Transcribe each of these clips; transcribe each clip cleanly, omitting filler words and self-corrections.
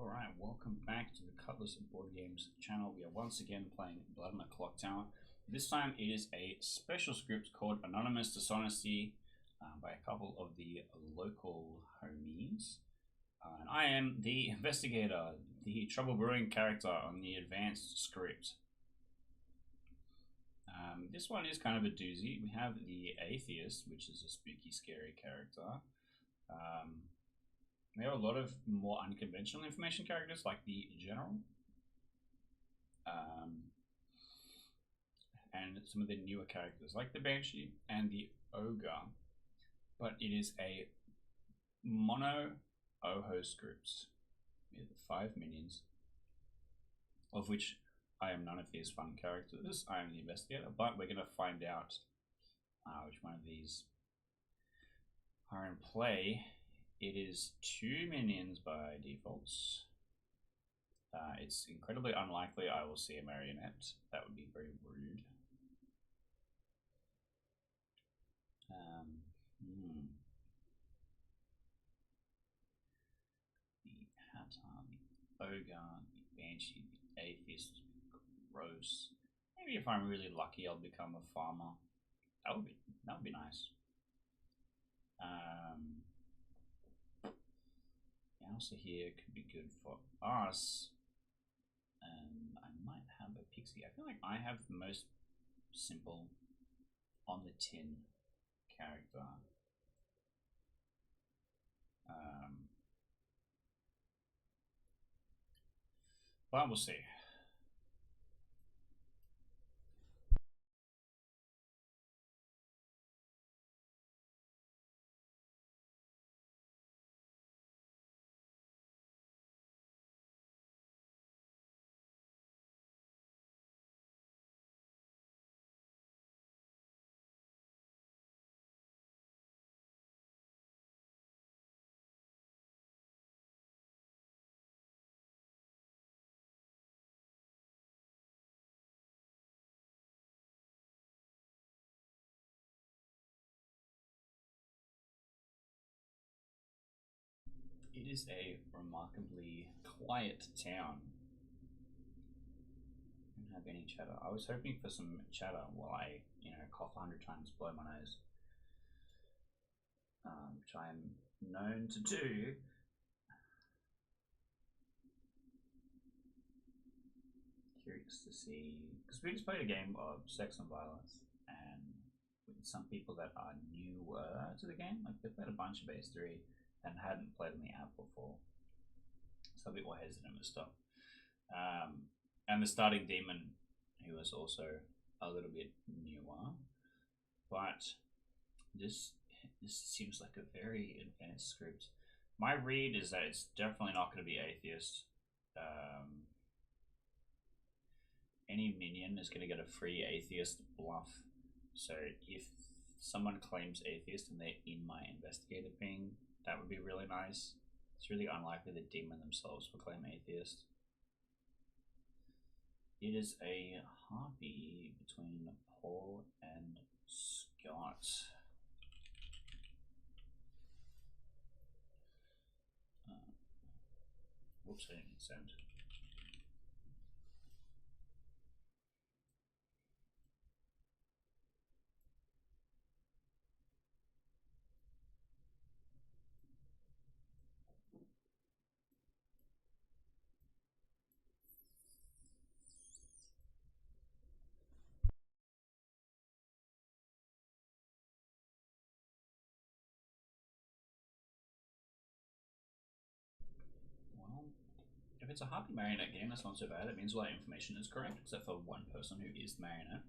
Alright, welcome back to the Cutlass Board Games channel. We are once again playing Blood on the Clocktower. This time it is a special script called Anonymous Dishonesty by a couple of the local homies. And I am the investigator, the trouble brewing character on the advanced script. This one is kind of a doozy. We have the Atheist, which is a spooky, scary character. We have a lot of more unconventional information characters, like the General, and some of the newer characters, like the Banshee and the Ogre. But it is a mono Oho script with 5 minions, of which I am none of these fun characters. I am the investigator, but we're going to find out which one of these are in play. It is 2 minions by default. It's incredibly unlikely I will see a marionette. That would be very rude. The Hatter, the Ogre, the Banshee, the Atheist, gross. Maybe if I'm really lucky, I'll become a farmer. That would be nice. Also here could be good for us. I might have a pixie. I feel like I have the most simple on the tin character. But we'll see. It is a remarkably quiet town. I don't have any chatter. I was hoping for some chatter while I, cough 100 times, blow my nose, which I am known to do. Curious to see, because we just played a game of Sex and Violence, and with some people that are newer to the game, like they've played a bunch of Base 3 and hadn't played on the app before, so a bit more hesitant with stuff. And the starting demon, who was also a little bit newer, but this seems like a very advanced script. My read is that it's definitely not going to be Atheist. Any minion is going to get a free Atheist bluff. So if someone claims Atheist and they're in my investigator ping, that would be really nice. It's really unlikely the demon themselves will claim Atheist. It is a harpy between Paul and Scott. Whoops, I didn't mean sound. If it's a harpy marionette game, that's not so bad. It means all that information is correct, except for one person who is the marionette.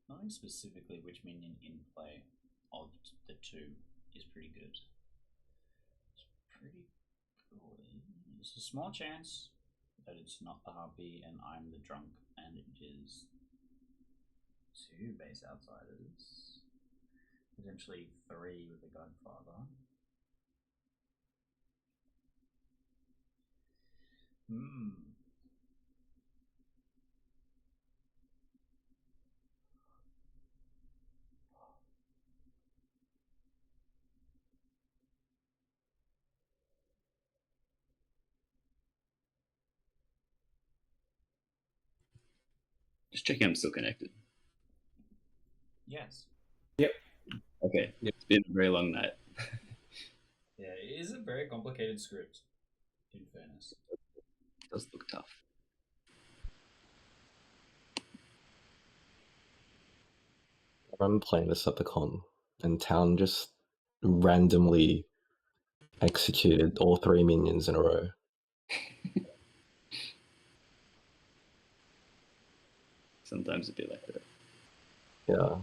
Knowing specifically which minion in play of the two is pretty good. It's pretty good. There's a small chance that it's not the harpy and I'm the drunk, and it is 2 base outsiders. Potentially 3 with the Godfather. Mm. Just checking I'm still connected. Yes. Yep. Okay. Yep. It's been a very long night. Yeah, it is a very complicated script, in fairness. It does look tough. I remember playing this at the con, and Town just randomly executed all three minions in a row. Sometimes it'd be like that. Yeah.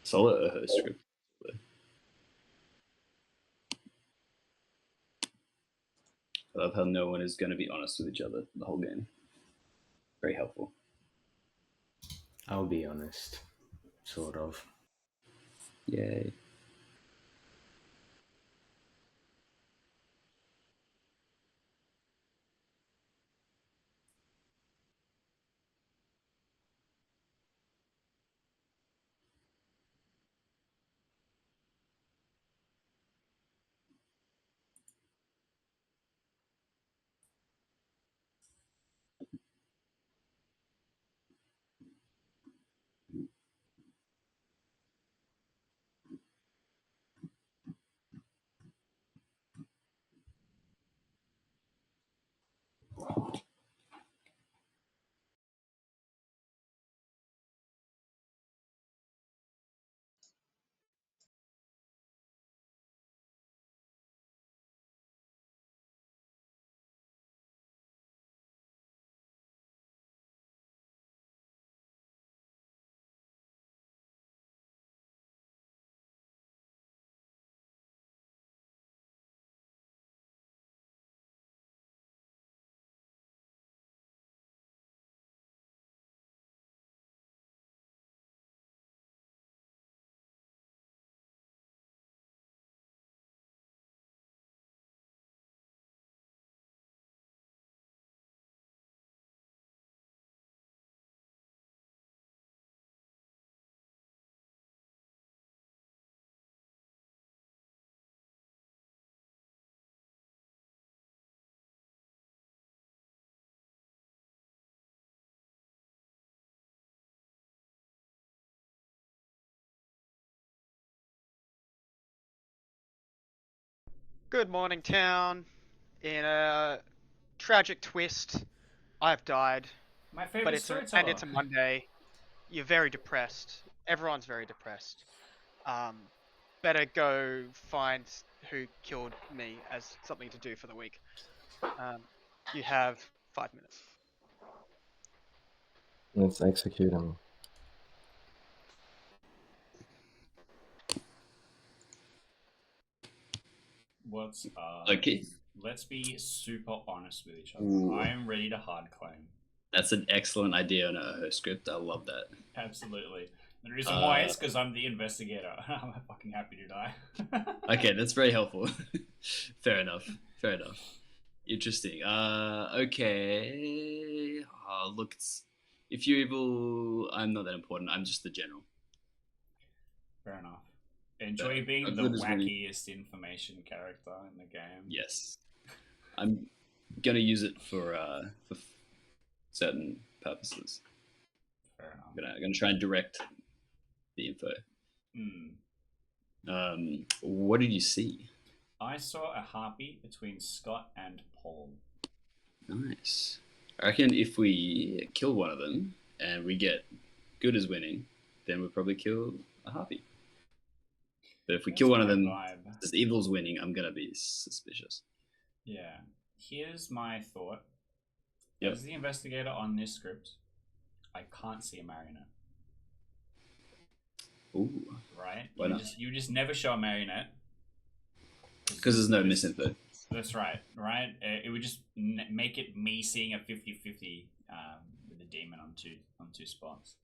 Solid script. I love how no one is going to be honest with each other the whole game. Very helpful. I'll be honest, sort of. Yay. Good morning, town. In a tragic twist, I've died, My but favorite it's storyteller. a Monday. You're very depressed. Everyone's very depressed. Um, Better go find who killed me as something to do for the week. Um, you have 5 minutes. Let's execute him. What's Okay. Let's be super honest with each other. Ooh. I am ready to hard claim. That's an excellent idea on her script. I love that. Absolutely. The reason why is because I'm the investigator. I'm fucking happy to die. Okay, that's very helpful. Fair enough. Fair enough. Interesting. Okay. Look, if you're evil, I'm not that important. I'm just the general. Fair enough. Enjoy being the wackiest information character in the game. Yes. I'm gonna use it for certain purposes. Fair enough. I'm gonna try and direct the info. What did you see? I saw a heartbeat between Scott and Paul. Nice. I reckon if we kill one of them and we get good as winning, then we'll probably kill a harpy. But if we kill one of them as evil's winning, I'm gonna be suspicious. Yeah. Here's my thought. Yep. As the investigator on this script, I can't see a marionette. Ooh. Right? Why not? You just never show a marionette. Because there's no misinfo. That's right, right? It would just make it me seeing a 50-50 with the demon on two spots.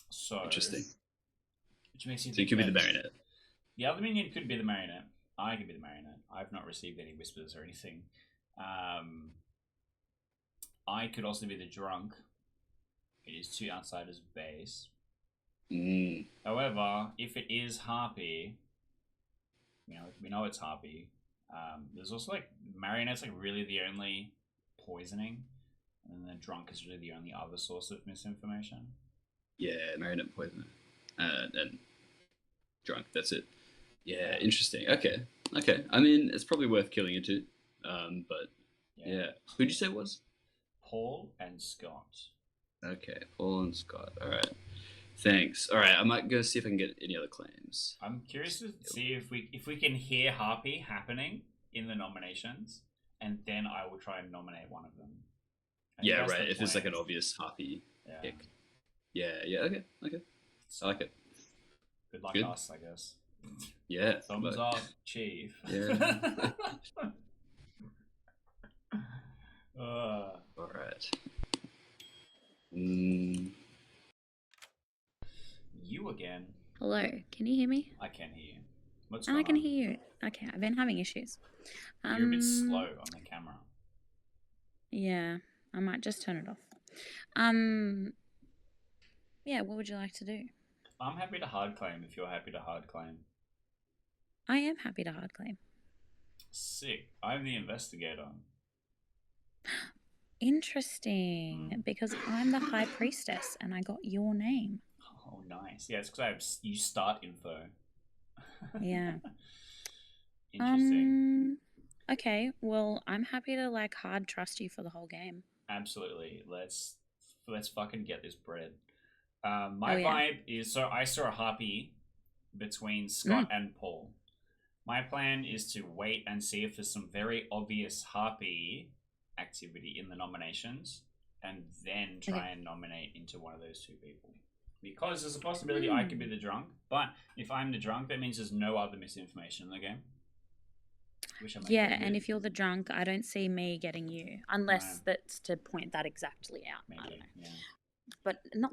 So interesting. Which makes you so you could be the marionette. The other minion could be the marionette. I could be the marionette. I've not received any whispers or anything. I could also be the drunk. It is 2 outsiders base. However, if it is Harpy, we know it's Harpy. There's also like Marionette's like really the only poisoning, and then the drunk is really the only other source of misinformation. Yeah, Marionette poison. And drunk, that's it. Yeah, interesting. Okay. I mean, it's probably worth killing you too. But yeah. Who'd you say it was? Paul and Scott. Okay, Paul and Scott. All right. Thanks. All right, I might go see if I can get any other claims. I'm curious to see if we can hear Harpy happening in the nominations, and then I will try and nominate one of them. Yeah, right. If it's like an obvious Harpy pick. Yeah. Okay. I like it. Good luck to us, I guess. Yeah. Thumbs up, Chief. Yeah. All right. You again. Hello, can you hear me? I can hear you. What's I going can on? hear you. Okay, I've been having issues. You're a bit slow on the camera. Yeah, I might just turn it off. Yeah, what would you like to do? I'm happy to hard claim if you're happy to hard claim. I am happy to hard claim. Sick. I'm the investigator. Interesting, because I'm the High Priestess and I got your name. Oh, nice. Yeah, it's because you start info. Yeah. Interesting. Okay, well, I'm happy to like hard trust you for the whole game. Absolutely. Let's fucking get this bread. My vibe is, so I saw a Harpy between Scott and Paul. My plan is to wait and see if there's some very obvious Harpy activity in the nominations, and then try and nominate into one of those 2 people. Because there's a possibility I could be the drunk, but if I'm the drunk, that means there's no other misinformation in the game. Yeah, and if you're the drunk, I don't see me getting you, unless that's to point that exactly out. Maybe, I don't know. Yeah. But not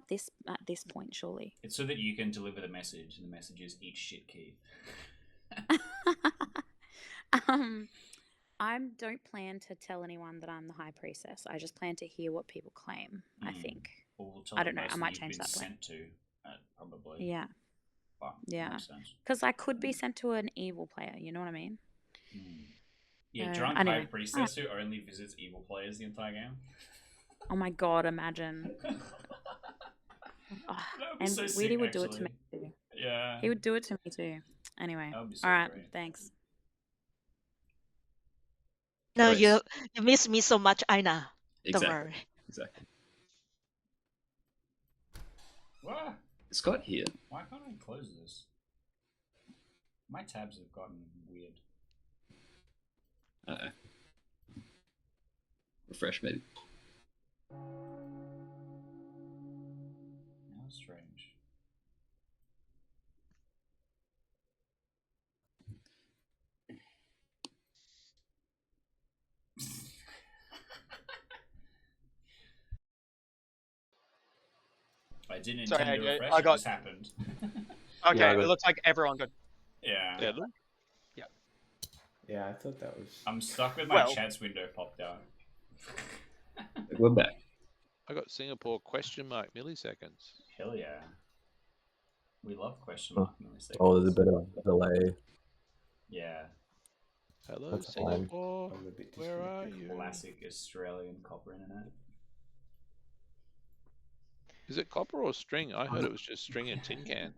at this point, surely. It's so that you can deliver the message, and the message is eat shit, Keith. I don't plan to tell anyone that I'm the High Priestess. I just plan to hear what people claim, I think. I don't know. I might change that plan. Sent to, probably. Yeah. But yeah. Because I could be sent to an evil player, you know what I mean? Yeah, drunk High Priestess who only visits evil players the entire game. Oh my god, imagine. And so Weedy would do it to me too. Yeah. He would do it to me too. Anyway. So alright, great. Thanks. No, you miss me so much, Aina. Exactly. Don't worry. Exactly. What? Is Scott here? Why can't I close this? My tabs have gotten weird. Refresh maybe. How strange. I didn't intend to refresh, it just happened. Okay, it looks like everyone got... Yeah. Yeah, I thought that was... I'm stuck with my chats window popped out. We're back. I got Singapore question mark milliseconds. Hell yeah. We love question mark milliseconds. Oh, there's a bit of delay. Yeah. Hello, That's Singapore. Where are you? Classic Australian copper internet. Is it copper or string? I heard it was just string and tin can.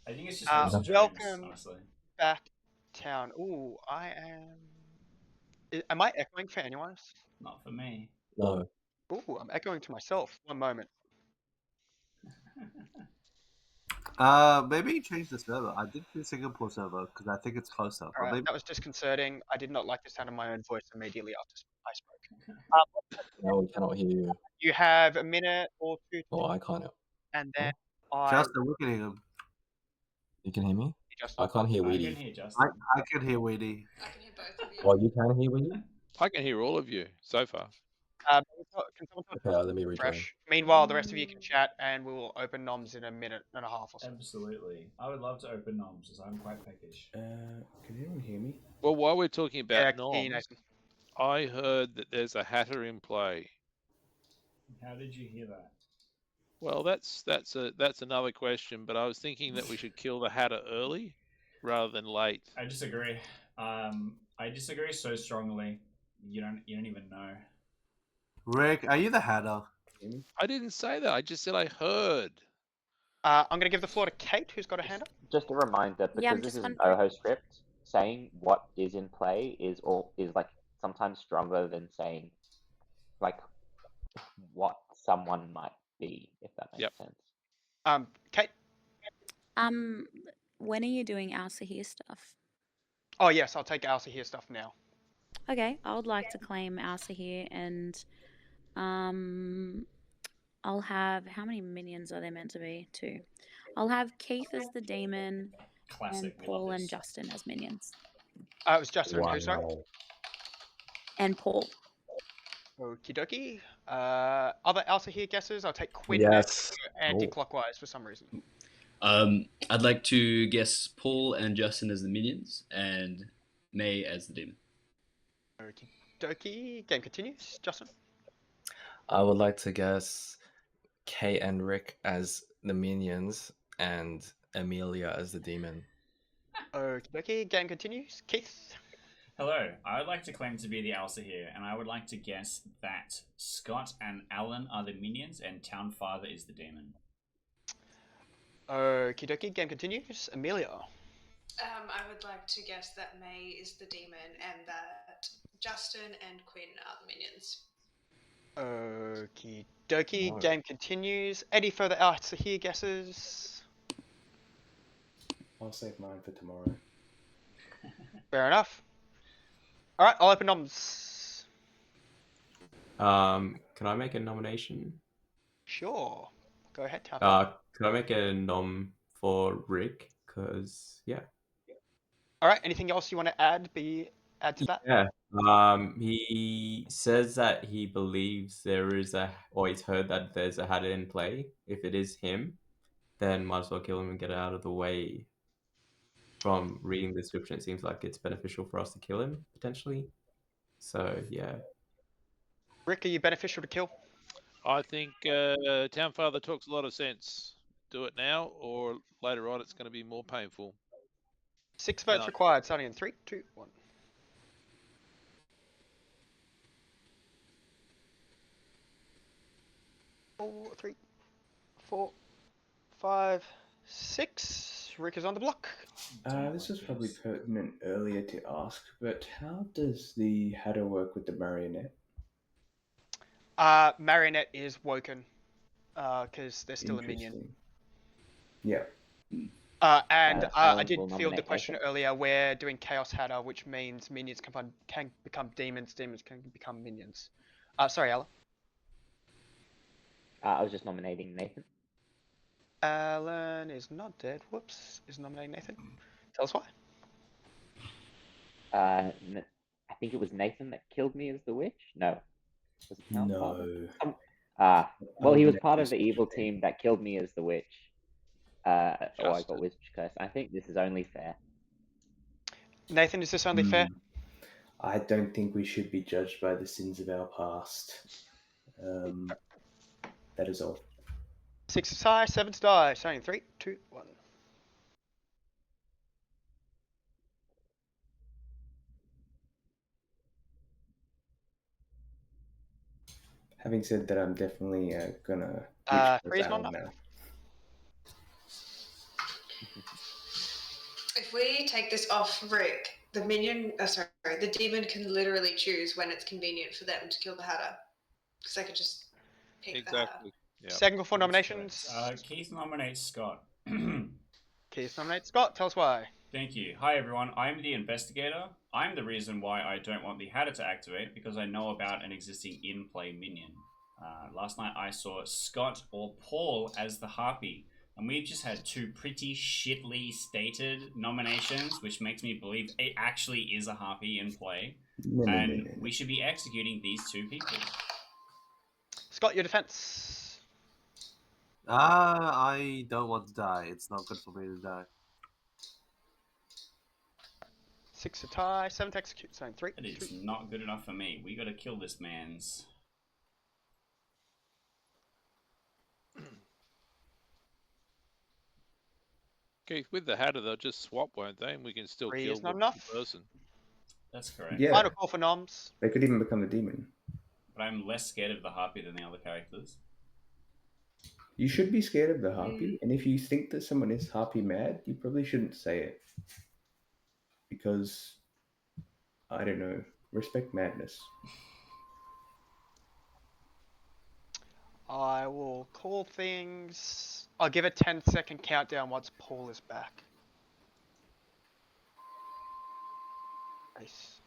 I think it's just welcome honestly. back town. Ooh, I am... Am I echoing for anyone? Not for me. No. Ooh, I'm echoing to myself. One moment. Maybe change the server. I did the Singapore server because I think it's closer. All right, that was disconcerting. I did not like the sound of my own voice immediately after I spoke. No, we cannot hear you. You have a minute or 2. Oh, I can't. And then Justin, we can hear him. You can hear me? Justin. I can't hear I can Weedy. hear Justin. I can hear Weedy. Oh, you can hear Weedy? I can hear all of you so far. Can someone tell Okay, let me rejoin. fresh? Meanwhile, the rest of you can chat, and we will open noms in a minute and a half or so. Absolutely. I would love to open noms, as I'm quite peckish. Can anyone hear me? Well, while we're talking about Nathan. noms, I heard that there's a Hatter in play. How did you hear that? Well, that's another question, but I was thinking that we should kill the Hatter early rather than late. I disagree. I disagree so strongly. You don't even know. Rick, are you the Hatter? I didn't say that. I just said I heard. I'm going to give the floor to Kate, who's got a hand up. Just a reminder, because this is an OHO script, saying what is in play is like sometimes stronger than saying like what someone might be, if that makes sense. Kate. When are you doing Alsa here stuff? Oh yes, I'll take Alsa here stuff now. Okay, I would like to claim Alsa here, and I'll have, how many minions are there meant to be? 2. I'll have Keith as the demon, Classic. and Paul and Justin as minions. It was Justin and who, sorry? And Paul. Okie dokie. Other Alsa here guesses? I'll take Quinn Yes. anti-clockwise for some reason. I'd like to guess Paul and Justin as the minions, and May as the demon. Okie dokie. Game continues. Justin? I would like to guess Kay and Rick as the minions, and Amelia as the demon. Okie dokie. Game continues. Keith? Hello, I would like to claim to be the Alsa here, and I would like to guess that Scott and Alan are the minions, and Townfather is the demon. Okie dokie. Game continues. Amelia? I would like to guess that May is the demon, and that Justin and Quinn are the minions. Okie dokie. Game continues. Any further Alsa here guesses? I'll save mine for tomorrow. Fair enough. Alright, I'll open noms. Can I make a nomination? Sure. Go ahead, Tap. Can I make a nom for Rick? Because, yeah. Alright, anything else you want to add to that? Yeah. He says that he believes there is or he's heard that there's a Hatter in play. If it is him, then might as well kill him and get it out of the way. From reading the description, it seems like it's beneficial for us to kill him, potentially. So, yeah. Rick, are you beneficial to kill? I think Townfather talks a lot of sense. Do it now, or later on it's going to be more painful. 6 votes required, starting in 3, 2, 1. Four, 3, 4, 5, 6. Rick is on the block. This was probably pertinent earlier to ask, but how does the Hatter work with the marionette? Marionette is woken, because they're still a minion. Yeah. And I did field the question earlier. We're doing Chaos Hatter, which means minions can become demons. Demons can become minions. Sorry, Alan. I was just nominating Nathan. Alan is not dead. Whoops. Is nominating Nathan. Tell us why. I think it was Nathan that killed me as the witch. No. Was it Townfather? No. Well, he was part of the evil team that killed me as the witch. I got witch curse. I think this is only fair. Nathan, is this only fair? I don't think we should be judged by the sins of our past. That is all. 6 is high, 7's die. Starting in 3, 2, 1. Having said that, I'm definitely gonna freeze on now. If we take this off Rick, the demon can literally choose when it's convenient for them to kill the Hatter, because they could just pick the Hatter. Yep. Second for nominations. Keith nominates Scott. Keith nominates Scott. Tell us why. Thank you. Hi everyone, I'm the investigator. I'm the reason why I don't want the Hatter to activate, because I know about an existing in-play minion. Last night I saw Scott or Paul as the Harpy, and we've just had 2 pretty shittily stated nominations, which makes me believe it actually is a Harpy in play, we should be executing these 2 people. Scott, your defense. I don't want to die. It's not good for me to die. 6 to tie, 7 to execute. So 3. It is not good enough for me. We gotta kill this man's. Keith, with the Hatter, they'll just swap, won't they? And we can still 3 kill is not the enough. person. That's correct. Yeah. Final call for noms. They could even become a demon. But I'm less scared of the harpy than the other characters. You should be scared of the harpy, and if you think that someone is harpy mad, you probably shouldn't say it. Because, I don't know, respect madness. I will call things. I'll give a 10-second countdown once Paul is back. Nice.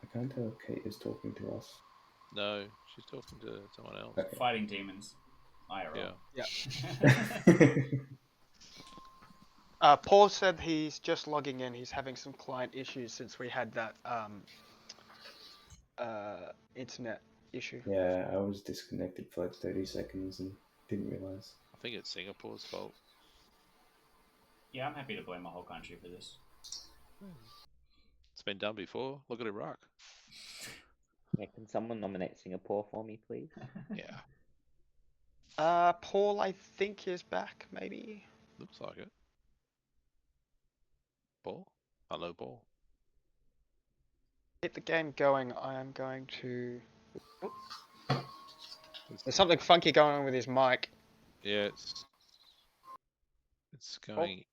I can't tell if Kate is talking to us. No, she's talking to someone else. Okay. Fighting demons. IRL. Yeah. Paul said he's just logging in. He's having some client issues since we had that internet issue. Yeah, I was disconnected for like 30 seconds and didn't realize. I think it's Singapore's fault. Yeah, I'm happy to blame a whole country for this. It's been done before. Look at Iraq. Yeah, can someone nominate Singapore for me, please? Yeah. Paul, I think is back. Maybe. Looks like it. Ball? Hello, ball. Get the game going. I am going to. There's something funky going on with his mic. Yeah, it's going.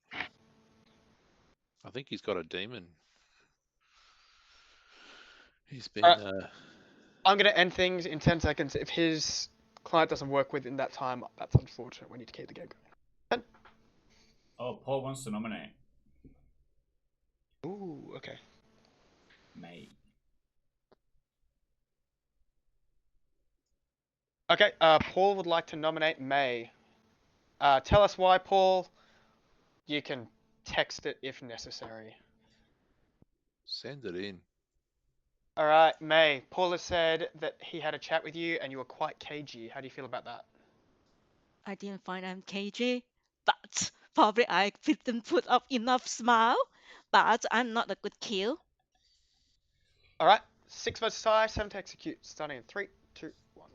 I think he's got a demon. He's been. I'm going to end things in 10 seconds. If his client doesn't work within that time, that's unfortunate. We need to keep the game going. Oh, Paul wants to nominate. Ooh, okay. May. Okay, Paul would like to nominate May. Tell us why, Paul. You can text it if necessary. Send it in. Alright, May. Paul has said that he had a chat with you and you were quite cagey. How do you feel about that? I didn't find I'm cagey, but probably I didn't put up enough smile, but I'm not a good kill. Alright, 6 versus tie, 7 to execute. Starting in 3, 2, 1.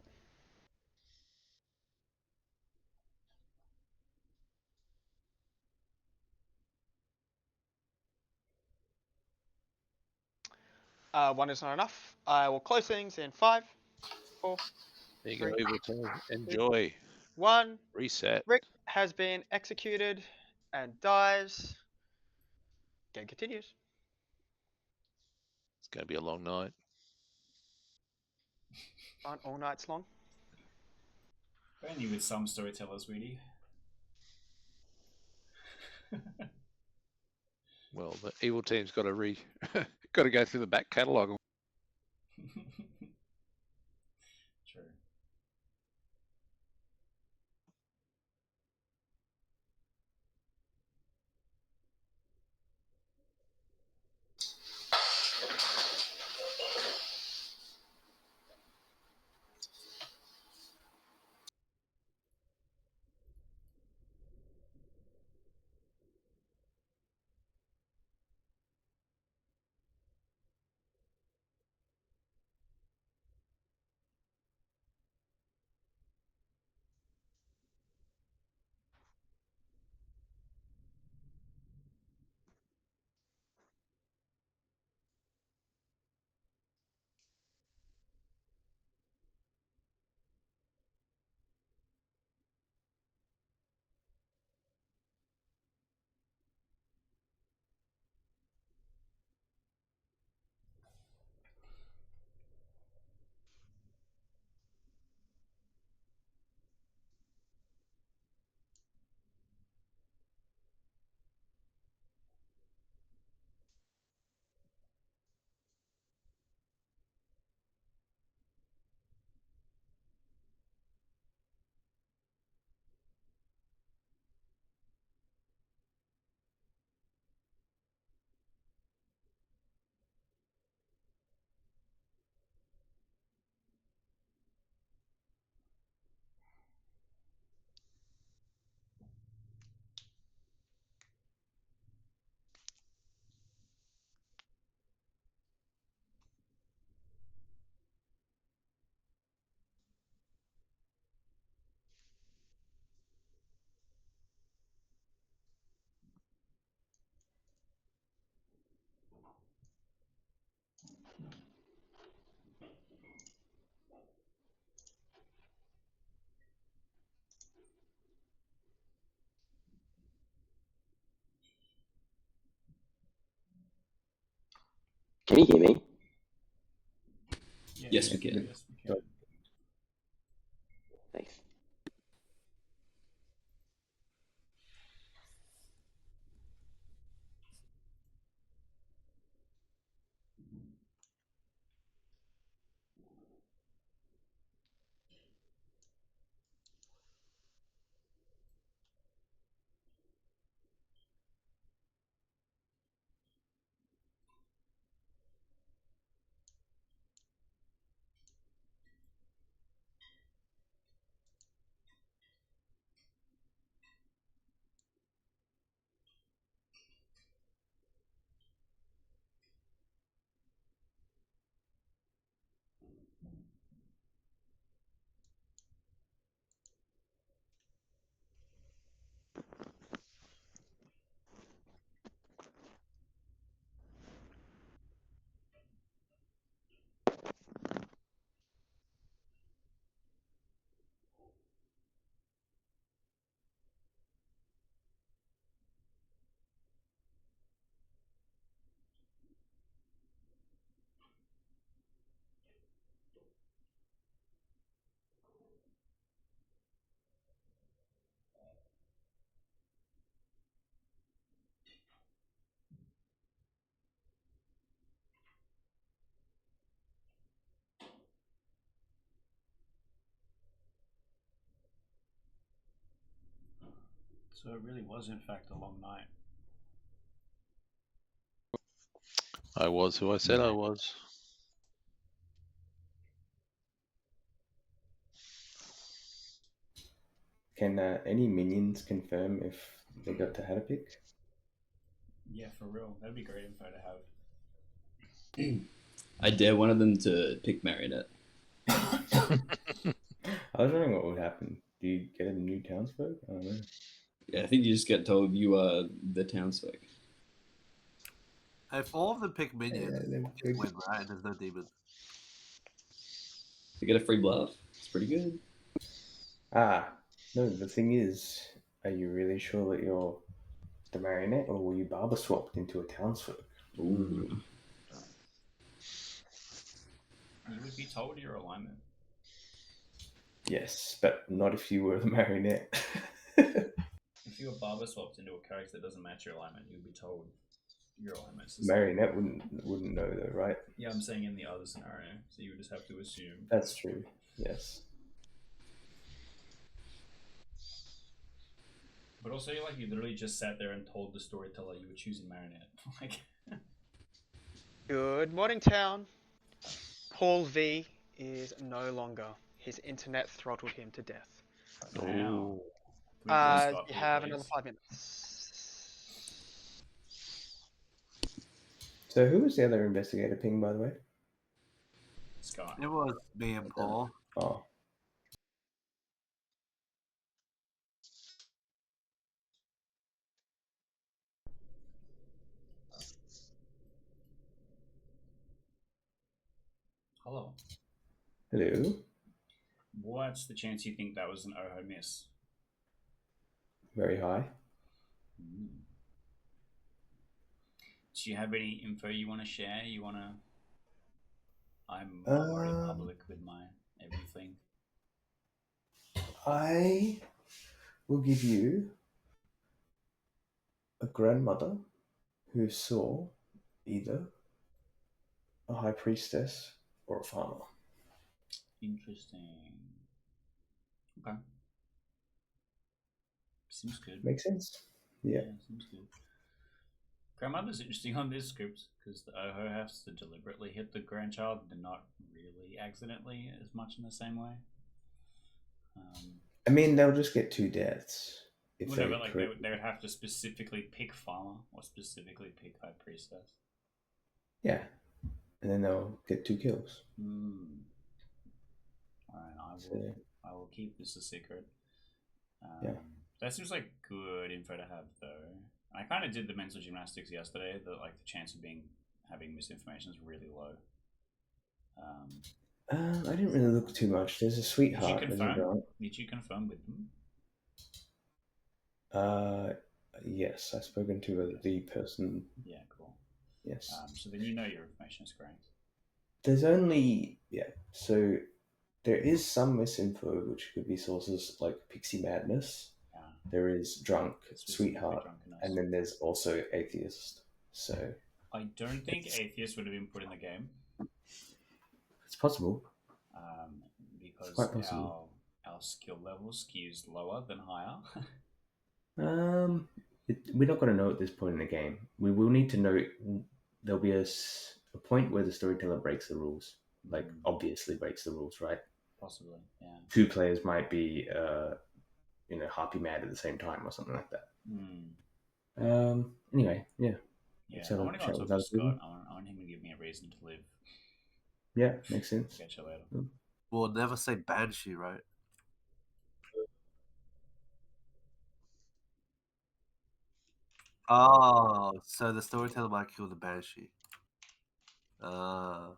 One is not enough. I will close things in 5, 4. There you go, Evil Team. Enjoy. 1. Reset. Rick has been executed and dies. Game continues. It's going to be a long night. Aren't all nights long? Only with some storytellers, really. Well, the Evil Team's got to got to go through the back catalogue. True. Can you hear me? Yeah, Yes, we can. Yes, we can. Thanks. So it really was, in fact, a long night. I was who I said I was. Can any minions confirm if they got the Hatter pick? Yeah, for real. That'd be great info to have. I dare one of them to pick Marionette. I was wondering what would happen. Do you get a new townsfolk? I don't know. Yeah, I think you just get told you are the townsfolk. If all of them pick minions, it's win, right? And there's no demon. You get a free bluff. It's pretty good. No, the thing is, are you really sure that you're the marionette, or were you barber swapped into a townsfolk? Ooh. You would be told your alignment. Yes, but not if you were the marionette. If you were barber swapped into a character that doesn't match your alignment, you'd be told your alignment's the marionette wouldn't know though, right? Yeah, I'm saying in the other scenario, so you would just have to assume. That's true. Yes. But also, like, you literally just sat there and told the storyteller you were choosing marionette. Like. Good morning, town. Paul V is no longer. His internet throttled him to death. Wow. You have another 5 minutes. So who was the other investigator ping, by the way? Scott. It was me and Paul. Oh. Hello. Hello. What's the chance you think that was an Oho miss? Very high. Do you have any info you want to share? I'm already public with my everything. I will give you a grandmother who saw either a high priestess or a farmer. Interesting. Okay. Seems good. Makes sense. Yeah. Seems good. Grandmother's interesting on this script because the Oho has to deliberately hit the grandchild and not really accidentally as much in the same way. I mean, they'll just get 2 deaths. If well, no, but like they would have to specifically pick farmer or specifically pick high priestess. Yeah, and then they'll get 2 kills. Alright, I will keep this a secret. Yeah. That seems like good info to have, though. I kind of did the mental gymnastics yesterday. That like the chance of having misinformation is really low. I didn't really look too much. There's a sweetheart. Did you confirm with them? Yes, I've spoken to the person. Yeah, cool. Yes. So then you know your information is correct. There's only so there is some misinfo which could be sources like Pixie Madness. Yeah. There is Drunk, Sweetheart, drunkenness. and then there's also Atheist. So I don't think Atheist would have been put in the game. It's possible. Because quite possible. our skill level skews lower than higher. We're not going to know at this point in the game. We will need to know. There'll be a point where the storyteller breaks the rules, like obviously breaks the rules, right? Possibly, yeah. 2 players might be, harpy mad at the same time or something like that. Anyway, yeah. Yeah, I want to go and talk to Scott. I want him to give me a reason to live. Yeah, makes sense. Catch you later. We'll never say Banshee, right? Oh, so the storyteller might kill the Banshee. Hello.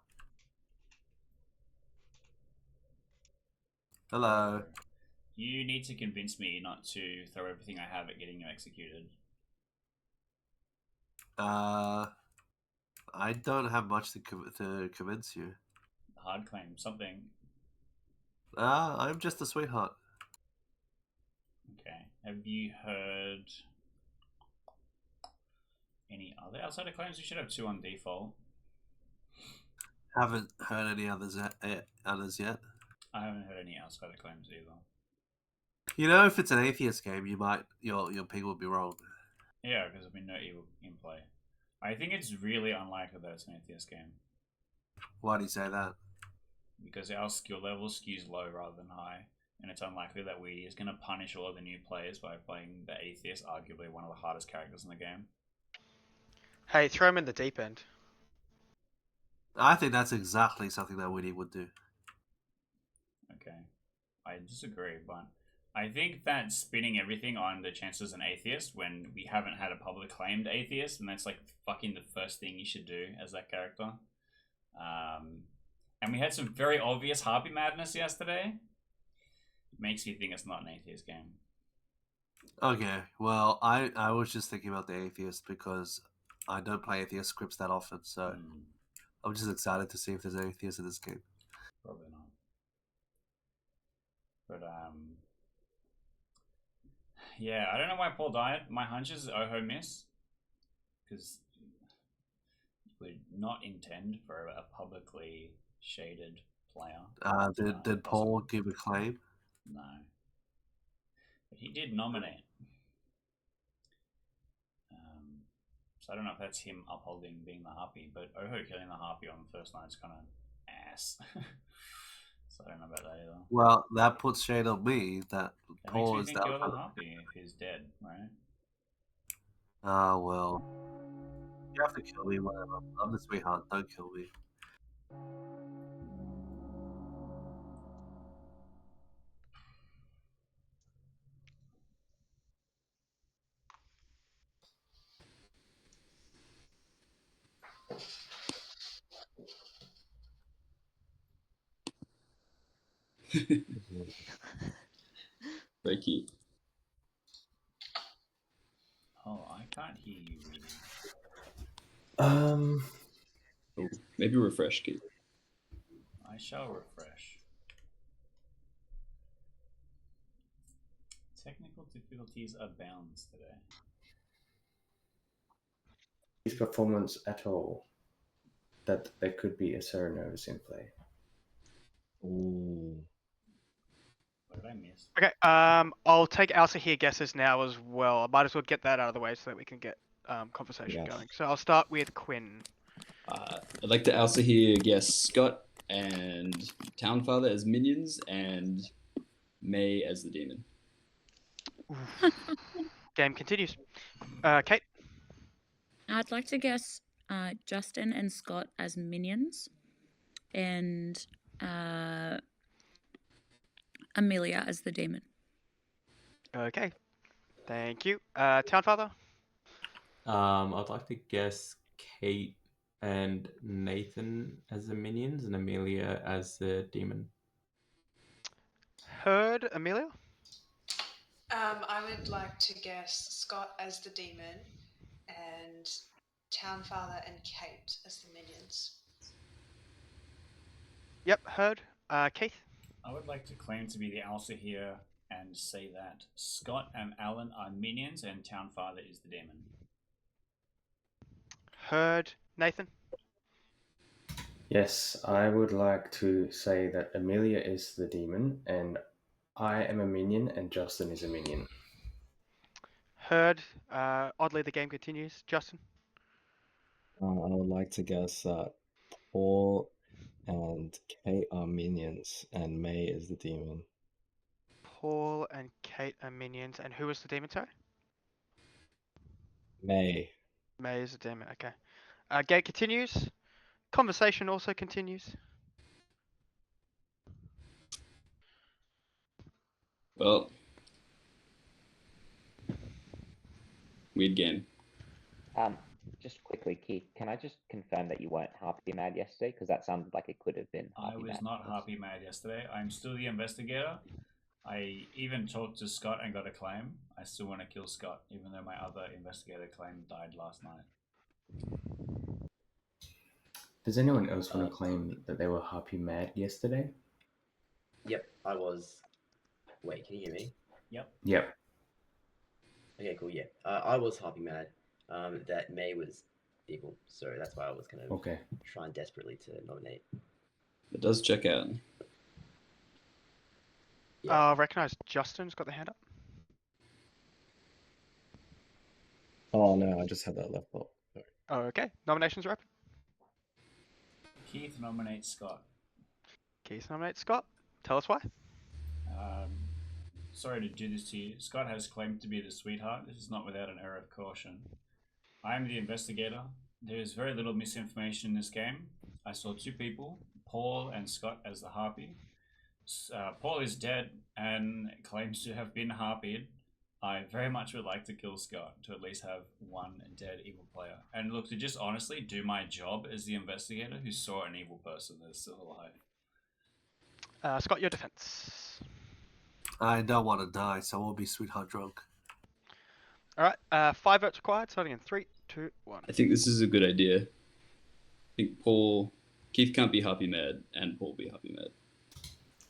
You need to convince me not to throw everything I have at getting you executed. I don't have much to convince you. Hard claim, something. I'm just a sweetheart. Okay. Have you heard any other outsider claims? We should have 2 on default. Haven't heard any others yet. I haven't heard any outsider claims either. You know, if it's an atheist game, your ping will be wrong. Yeah, because there'll be no evil in play. I think it's really unlikely that it's an atheist game. Why do you say that? Because our skill level skews low rather than high, and it's unlikely that Weedy is going to punish all of the new players by playing the atheist, arguably one of the hardest characters in the game. Hey, throw him in the deep end. I think that's exactly something that Weedy would do. Okay. I disagree, but I think that spinning everything on the chances an atheist when we haven't had a public claimed atheist, and that's like fucking the first thing you should do as that character. And we had some very obvious harpy madness yesterday. Makes me think it's not an atheist game. Okay, well, I was just thinking about the atheist because I don't play atheist scripts that often, so I'm just excited to see if there's an atheist in this game. Probably not. But yeah, I don't know why Paul died. My hunch is Oho miss, because would not intend for a publicly shaded player. Did Paul give a claim? No. But he did nominate. So I don't know if that's him upholding being the harpy, but Oho killing the harpy on the first night is kind of ass. So I don't know about that either. Well, that puts shade on me that Paul is the down for the harpy if he's dead, right? Well, you have to kill me, whatever. I'm the sweetheart. Don't kill me. Very cute. Oh, I can't hear you reading. Maybe refresh, Keith. I shall refresh. Technical difficulties abounds today. His performance at all, that there could be a Serenos in play. Ooh. What did I miss? Okay, I'll take Alsa here guesses now as well. I might as well get that out of the way so that we can get conversation going. So I'll start with Quinn. I'd like to also hear guess Scott and Townfather as minions and May as the demon. Game continues. Kate? I'd like to guess Justin and Scott as minions and Amelia as the demon. Okay. Thank you. Townfather? I'd like to guess Kate and Nathan as the minions and Amelia as the demon. Heard, Amelia? I would like to guess Scott as the demon and Townfather and Kate as the minions. Yep, heard. Keith? I would like to claim to be the alpha here and say that Scott and Alan are minions and Townfather is the demon. Heard. Nathan? Yes, I would like to say that Amelia is the demon and I am a minion and Justin is a minion. Heard. Oddly, the game continues. Justin? I would like to guess that Paul and Kate are minions and May is the demon. Paul and Kate are minions. And who was the demon, sorry? May. May is the demon, okay. Game continues. Conversation also continues. Well, weird game. Just quickly, Keith, can I just confirm that you weren't Harpy Mad yesterday? Because that sounded like it could have been Harpy I was Mad. not Harpy Mad yesterday. I'm still the investigator. I even talked to Scott and got a claim. I still want to kill Scott, even though my other investigator claim died last night. Does anyone else want to claim that they were Harpy Mad yesterday? Yep, I was. Wait, can you hear me? Yep. Yep. Okay, cool, yeah. I was Harpy Mad. That May was evil, so that's why I was kind of trying desperately to nominate. It does check out. Yeah. Recognize Justin's got the hand up. Oh no, I just had that left up. Oh, okay. Nominations are open. Keith nominates Scott. Keith nominates Scott. Tell us why. Sorry to do this to you. Scott has claimed to be the sweetheart. This is not without an error of caution. I am the investigator. There is very little misinformation in this game. I saw two people, Paul and Scott, as the harpy. Paul is dead and claims to have been harpied. I very much would like to kill Scott to at least have one dead evil player. And look, to just honestly do my job as the investigator who saw an evil person that's still alive. Scott, your defense. I don't want to die, so I will be sweetheart drunk. Alright, 5 votes required, starting in 3, 2, 1. I think this is a good idea. I think Keith can't be Harpy Mad and Paul be Harpy Mad.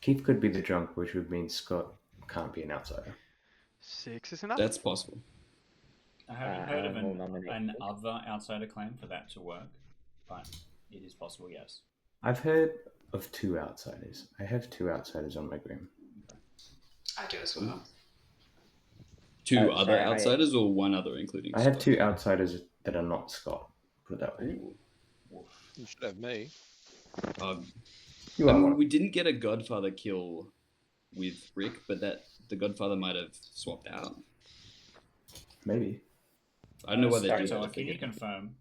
Keith could be the drunk, which would mean Scott can't be an outsider. 6 is enough. That's possible. I haven't heard of an other outsider claim for that to work, but it is possible, yes. I've heard of 2 outsiders. I have 2 outsiders on my grim. I do as well. 2 other outsiders or one other, including I have 2 outsiders that are not Scott. Put it that way. You should have me. We didn't get a Godfather kill with Rick, but the Godfather might have swapped out. Maybe. I don't know why they did So that. can you confirm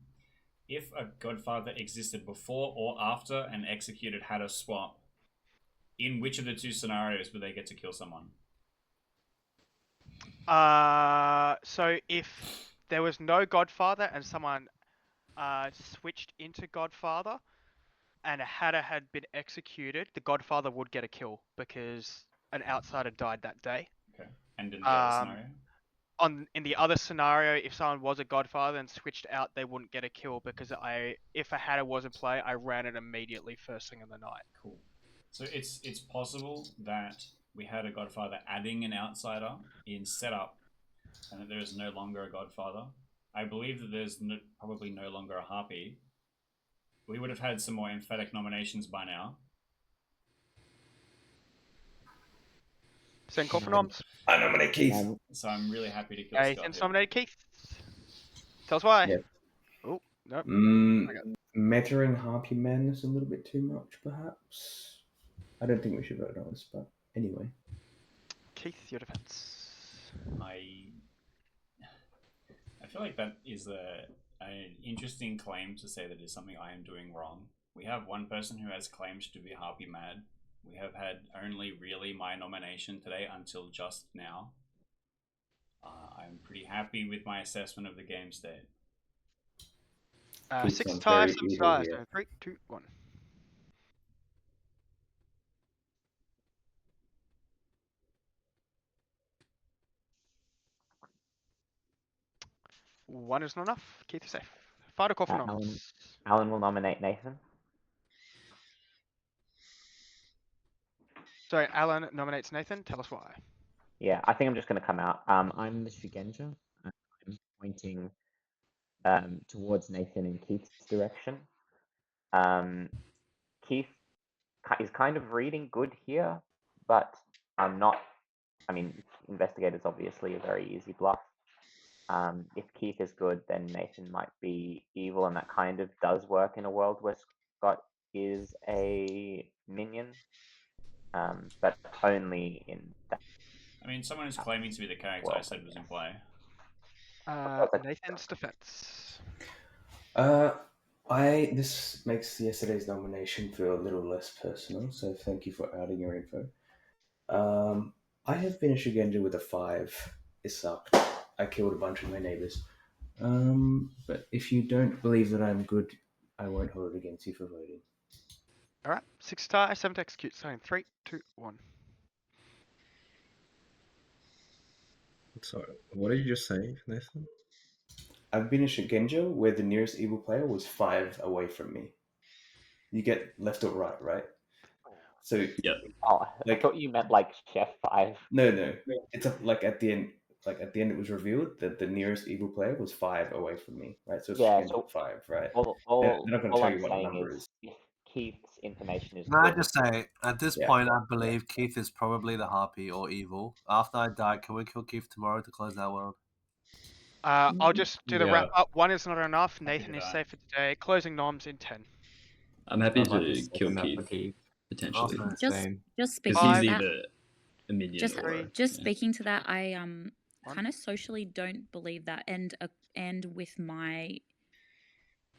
if a Godfather existed before or after an executed had a swap? In which of the 2 scenarios would they get to kill someone? So if there was no Godfather and someone switched into Godfather and a Hatter had been executed, the Godfather would get a kill because an outsider died that day. Okay. And in the other scenario? In the other scenario, if someone was a Godfather and switched out, they wouldn't get a kill because if a Hatter was in play, I ran it immediately first thing in the night. Cool. So it's possible that we had a Godfather adding an outsider in setup, and that there is no longer a Godfather. I believe that there's probably no longer a Harpy. We would have had some more emphatic nominations by now. Send call for noms. I nominate Keith. So I'm really happy to kill Scott. Nathan's nominated Keith. Tell us why. Yeah. Oh, no. Meta and Harpy Man is a little bit too much, perhaps. I don't think we should vote on this, but anyway. Keith, your defense. I feel like that is an interesting claim to say that is something I am doing wrong. We have one person who has claimed to be Harpy Mad. We have had only really my nomination today until just now. I'm pretty happy with my assessment of the game state. 6 ties, 7 ties. 3, 2, 1. One is not enough. Keith is safe. Final call for noms. Alan will nominate Nathan. Sorry, Alan nominates Nathan. Tell us why. Yeah, I think I'm just going to come out. I'm the Shugenja. I'm pointing towards Nathan in Keith's direction. Keith is kind of reading good here, but I'm not. I mean, investigator's obviously a very easy bluff. If Keith is good, then Nathan might be evil, and that kind of does work in a world where Scott is a minion, but only in that. I mean, someone who's claiming to be the character I said was in play. Nathan's defense. This makes yesterday's nomination feel a little less personal, so thank you for adding your info. I have been a Shugenja with a 5. It sucked. I killed a bunch of my neighbors. But if you don't believe that I'm good, I won't hold it against you for voting. Alright, 6 tie, 7 to execute. Starting 3, 2, 1. Sorry, what did you just say, Nathan? I've been a Shugenja where the nearest evil player was 5 away from me. You get left or right, right? So yeah. Oh, I thought you meant like Chef 5. No. It's like at the end. Like at the end, it was revealed that the nearest evil player was 5 away from me, right? So it's So 5, right? All They're not going to tell I'm you what saying number is, is. if Keith's information is Can I good, just say, at this point, I believe Keith is probably the harpy or evil. After I die, can we kill Keith tomorrow to close that world? I'll just do the wrap up. 1 is not enough. Happy Nathan to is die. safe for today. Closing noms in 10. I'm happy I'd like to to second kill that for Keith, Keith. potentially. Okay. Just Because speaking he's to that, either a minion just or... just yeah. speaking to that, I kind of socially don't believe that, and with my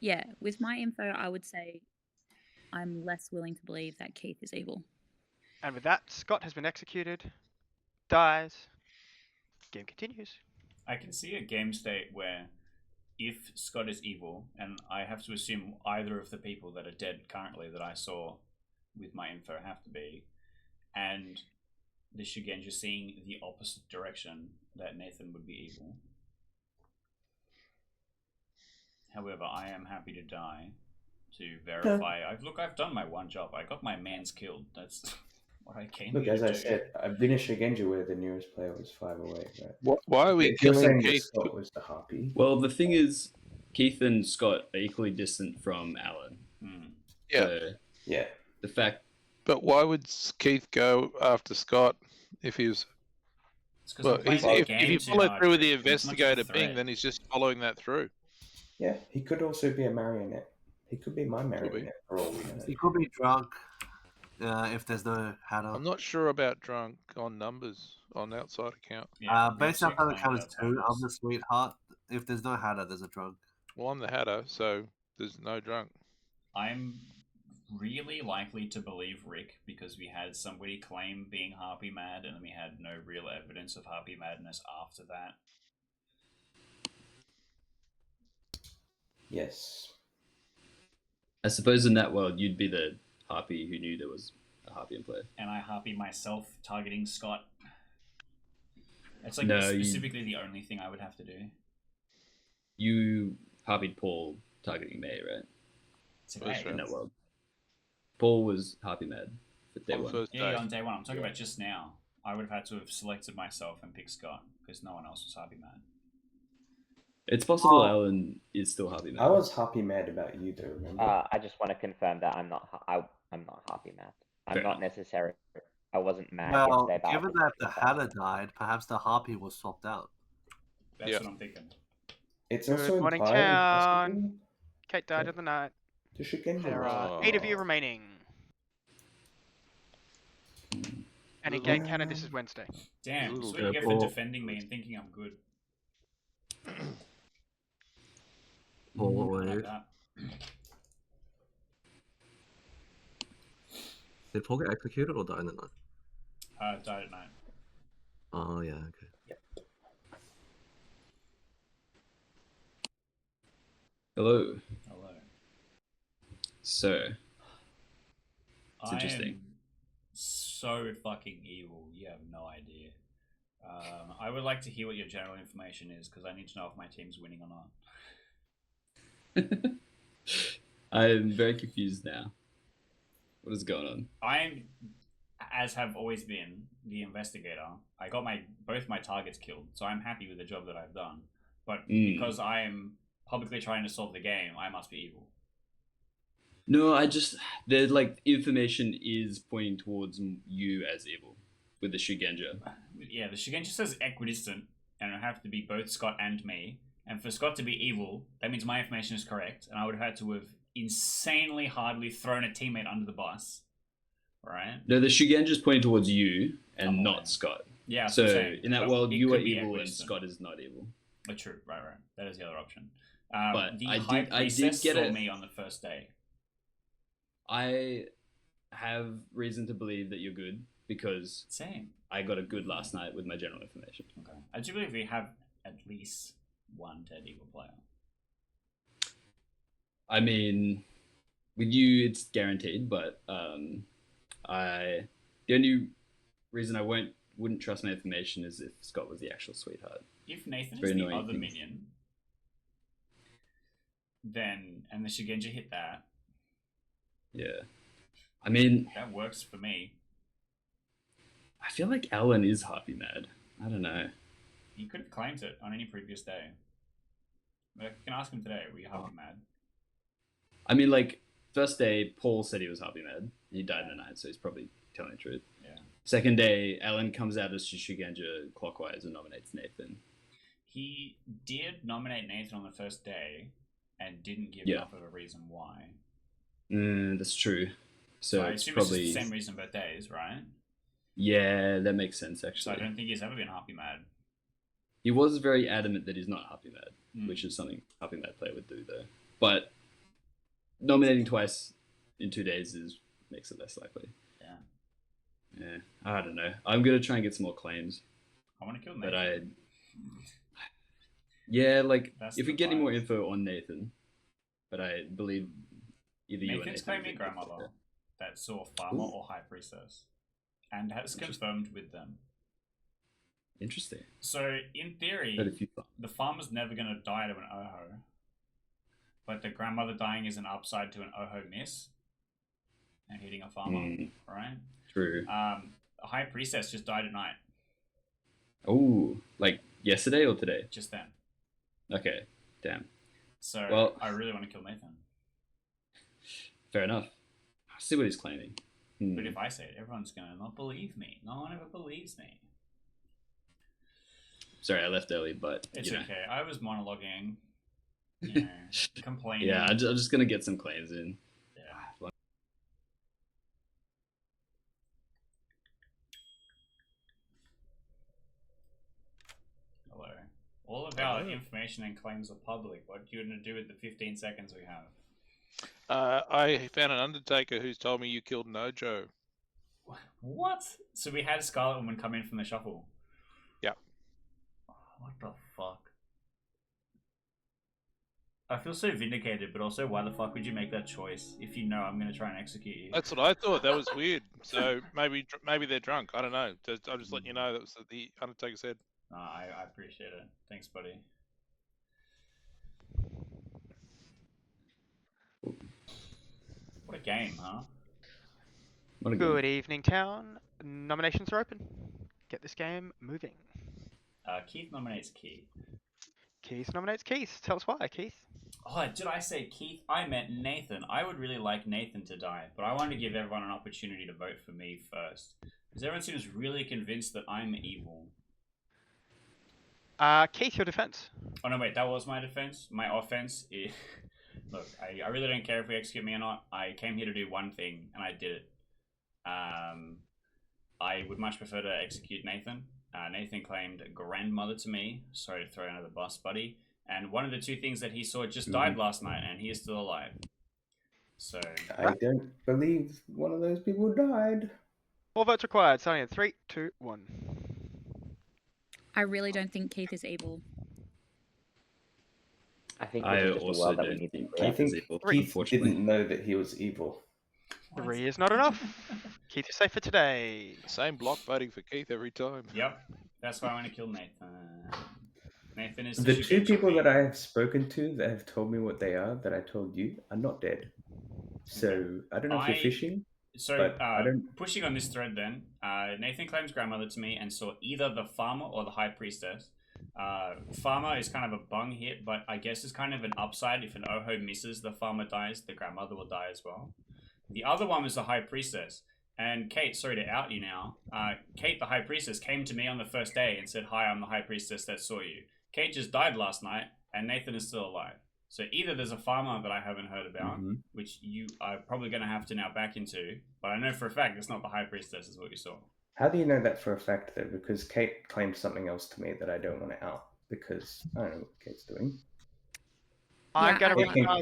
info, I would say I'm less willing to believe that Keith is evil. And with that, Scott has been executed. Dies. Game continues. I can see a game state where if Scott is evil, and I have to assume either of the people that are dead currently that I saw with my info have to be, and the Shugenja seeing the opposite direction, that Nathan would be evil. However, I am happy to die to verify. I've done my one job. I got my mans killed. That's what I came Look, here as to I do. said, I've been a Shugenja where the nearest player was 5 away, right? Why are we If you're killing saying that Keith? Scott was the harpy. Well, the thing is, Keith and Scott are equally distant from Alan. Yeah. So yeah. The fact... But why would Keith go after Scott if he was... Well, if you follow through with the investigator ping, then he's just following that through. Yeah, he could also be a marionette. He could be my marionette for all we know. He could be drunk if there's no Hatter. I'm not sure about drunk on numbers on outside account. Based on how the count is 2, I'm the sweetheart. If there's no Hatter, there's a drunk. Well, I'm the Hatter, so there's no drunk. I'm really likely to believe Rick because we had somebody claim being harpy mad and then we had no real evidence of harpy madness after that. Yes. I suppose in that world, you'd be the harpy who knew there was a harpy in play. And I harpy myself targeting Scott. It's like No, specifically the only thing I would have to do. You harpied Paul targeting May, right? Today. In that world. Paul was harpy mad for day one. Yeah, on day one. I'm talking about just now. I would have had to have selected myself and picked Scott because no one else was harpy mad. It's possible Alan is still harpy mad. I was harpy mad about you, though. Remember? I just want to confirm that I'm not harpy mad. I'm Fair not necessarily. I wasn't mad Well, yesterday. given that the Hatter died, perhaps the harpy was swapped out. That's what I'm thinking. It's Good also morning, entirely town. possible. Kate died of the night. The Shugenja. There are 8 of you remaining. And in Game Canada, this is Wednesday. Damn, that's what you get for defending me and thinking I'm good. Paul, did Paul get executed or die in the night? Died at night. Oh, yeah, okay. Yep. Hello. Hello. So, it's I interesting. am so fucking evil. You have no idea. I would like to hear what your general information is because I need to know if my team's winning or not. I'm very confused now. What is going on? I'm, as have always been, the investigator. I got both my targets killed, so I'm happy with the job that I've done. But because I am publicly trying to solve the game, I must be evil. No, the like information is pointing towards you as evil with the Shugenja. Yeah, the Shugenja says equidistant, and it would have to be both Scott and me. And for Scott to be evil, that means my information is correct, and I would have had to have insanely hardly thrown a teammate under the bus. Right? No, the Shugenja is pointing towards you and not Scott. Yeah. So in that world, you are evil and Scott is not evil. Oh, true. Right. That is the other option. But the High Priestess saw me on the first day. I have reason to believe that you're good because I got a good last night with my general information. Okay. I do believe we have at least one dead evil player. I mean, with you, it's guaranteed, but the only reason I wouldn't trust my information is if Scott was the actual sweetheart. If Nathan is the other minion, then and the Shugenja hit that. Yeah, I mean that works for me. I feel like Alan is Harpy mad. I don't know. He could have claimed it on any previous day. I can ask him today. Were you Harpy mad? I mean, like first day, Paul said he was Harpy mad. He died in the night, so he's probably telling the truth. Yeah. Second day, Alan comes out as Shugenja clockwise and nominates Nathan. He did nominate Nathan on the first day and didn't give enough of a reason why. That's true. So I it's assume probably it's the same reason both days, right? Yeah, that makes sense actually. So I don't think he's ever been Harpy mad. He was very adamant that he's not Harpy mad, which is something Harpy mad player would do though. But nominating twice in 2 days makes it less likely. Yeah, I don't know. I'm gonna try and get some more claims. I want to kill But Nathan. if we get any more info on Nathan, but I believe either you or Nathan. Nathan's claiming grandmother that saw Farmer or High Priestess, and has confirmed with them. Interesting. So in theory, the farmer's never gonna die to an Oho, but the grandmother dying is an upside to an Oho miss and hitting a farmer, right? True. High Priestess just died at night. Oh, like yesterday or today? Just then. Okay, damn. So I really want to kill Nathan. Fair enough. I'll see what he's claiming. But if I say it, everyone's going to not believe me. No one ever believes me. Sorry, I left early, but it's okay. I was monologuing, complaining. Yeah, I'm just going to get some claims in. Yeah. Hello. All of our information and claims are public. What are you going to do with the 15 seconds we have? I found an undertaker who's told me you killed Nojo. What? So we had Scarlet Woman come in from the shuffle? Yep. What the fuck? I feel so vindicated, but also why the fuck would you make that choice if you know I'm going to try and execute you? That's what I thought. That was weird. So maybe they're drunk. I don't know. I'm just letting you know that was what the undertaker said. I appreciate it. Thanks, buddy. What a game, huh? Good evening, town. Nominations are open. Get this game moving. Keith nominates Keith. Keith nominates Keith. Tell us why, Keith. Oh, did I say Keith? I meant Nathan. I would really like Nathan to die, but I wanted to give everyone an opportunity to vote for me first. Because everyone seems really convinced that I'm evil. Keith, your defense. Oh, no, wait, that was my defense? My offense is... Look, I really don't care if we execute me or not. I came here to do one thing, and I did it. I would much prefer to execute Nathan. Nathan claimed grandmother to me. Sorry to throw you under the bus, buddy. And one of the two things that he saw just died last night, and he is still alive. So I don't believe one of those people died. 4 votes required. Starting in 3, 2, 1. I really don't think Keith is evil. I think this is just a world that we need to create. I think Keith didn't know that he was evil. 3 is not enough. Keith is safe for today. Same block voting for Keith every time. Yep. That's why I want to kill Nathan. Nathan is the two people that I have spoken to that have told me what they are, that I told you, are not dead. So okay. I don't know if you're fishing. So I don't... pushing on this thread then, Nathan claims grandmother to me and saw either the farmer or the high priestess. Farmer is kind of a bung hit, but I guess it's kind of an upside. If an Oho misses, the farmer dies, the grandmother will die as well. The other one was the high priestess. And Kate, sorry to out you now, Kate, the high priestess, came to me on the first day and said, "Hi, I'm the high priestess that saw you." Kate just died last night, and Nathan is still alive. So either there's a farmer that I haven't heard about, which you are probably going to have to now back into, but I know for a fact it's not the high priestess is what you saw. How do you know that for a fact, though? Because Kate claimed something else to me that I don't want to out, because I don't know what Kate's doing.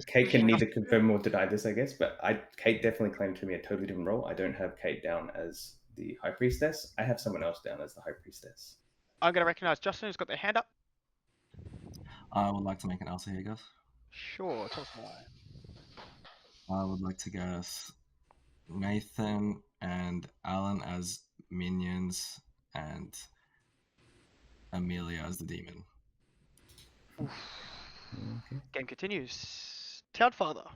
Kate can neither confirm or deny this, I guess, but Kate definitely claimed to me a totally different role. I don't have Kate down as the high priestess. I have someone else down as the high priestess. I'm going to recognize Justin who's got their hand up. I would like to make an answer here, guys. Sure, tell us why. I would like to guess Nathan and Alan as minions and Amelia as the demon. Okay. Game continues. Townfather.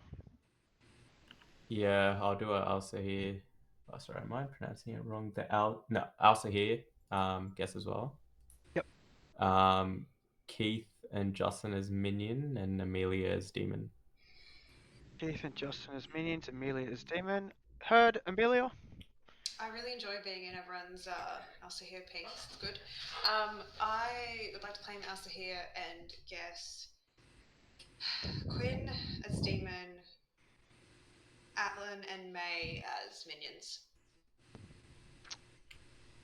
Yeah, I'll do it. Alsa here. Oh, sorry, am I pronouncing it wrong? Alsa here. Guess as well. Yep. Keith and Justin as minion and Amelia as demon. Keith and Justin as minions, Amelia as demon. Heard, Amelia? I really enjoy being in everyone's Alsahir piece. It's good. I would like to claim Alsahir and guess Quinn as demon, Atlan and May as minions.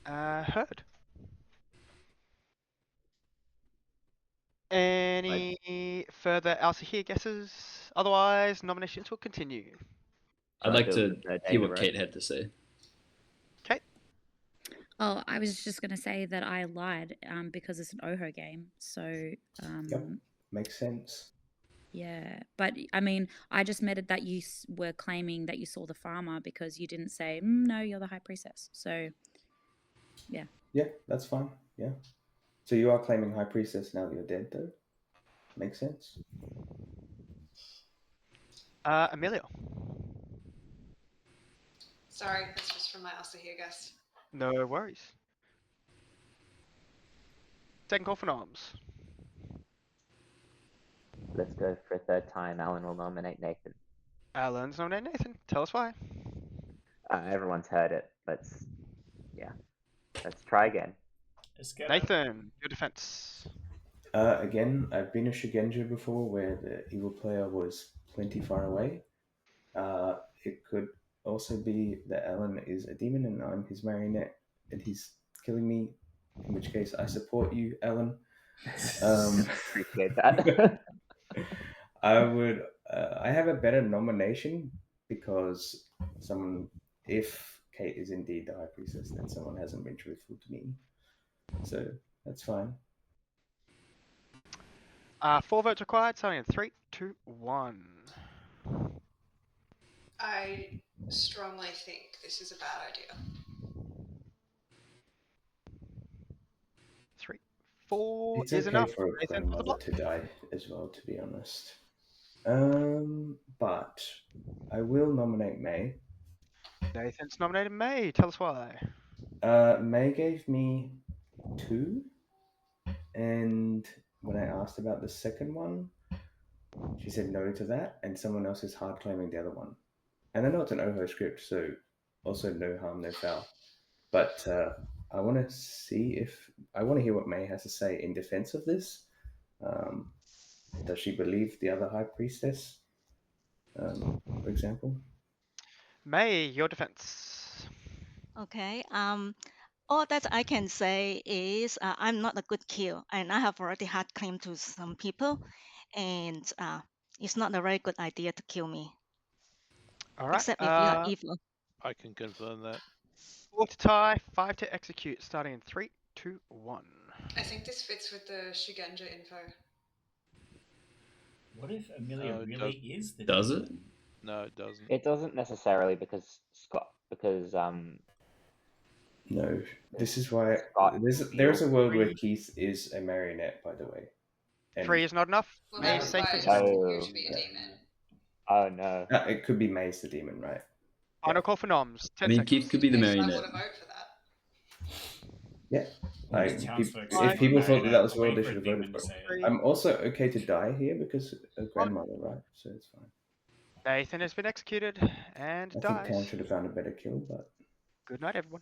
Heard. Any further Alsahir guesses? Otherwise, nominations will continue. I'd like to hear what Kate had to say. Kate? Oh, I was just going to say that I lied because it's an Oho game. So, yep. Makes sense. Yeah, but I mean, I just meant that you were claiming that you saw the farmer because you didn't say, no, you're the high priestess. So, yeah. Yeah, that's fine. Yeah. So you are claiming high priestess now that you're dead, though? Makes sense. Amelia. Sorry, that's just from my Alsahir guess. No worries. Second call for noms. Let's go for a third time. Alan will nominate Nathan. Alan's nominated Nathan. Tell us why. Everyone's heard it. Let's try again. Nathan, your defense. Again, I've been a Shugenja before where the evil player was plenty far away. It could also be that Alan is a demon and I'm his marionette and he's killing me, in which case I support you, Alan. Appreciate that. I have a better nomination because if Kate is indeed the high priestess, then someone hasn't been truthful to me. So that's fine. 4 votes required, starting in 3, 2, 1. I strongly think this is a bad idea. 3, 4 it's is okay enough. for a grandmother to die as well, to be honest. But I will nominate May. Nathan's nominated May. Tell us why. May gave me 2, and when I asked about the second one, she said no to that, and someone else is hard claiming the other one. And I know it's an Oho script, so also no harm, no foul. But I want to hear what May has to say in defense of this. Does she believe the other high priestess, for example? May, your defense. Okay. All that I can say is I'm not a good kill, and I have already had claim to some people, and it's not a very good idea to kill me. All right. Except if you are evil. I can confirm that. 4 to tie, 5 to execute, starting in 3, 2, 1. I think this fits with the Shugenja info. What if Amelia really is the Does demon? it? No, it doesn't. It doesn't necessarily because No, this is why there's a world where Keith is a marionette, by the way. And 3 is not enough. Well, May's that's why I safer. just Oh. you to be a demon. Oh no. It could be Maze the demon, right? Final call for noms. 10 I mean, seconds. Keith could be the Okay, so I marionette. want to vote for that. Yeah. If people thought that was well, they should have voted for it. I'm also okay to die here because of grandmother, right? So it's fine. Nathan has been executed and I dies. think Town should have found a better kill, but Good night, everyone.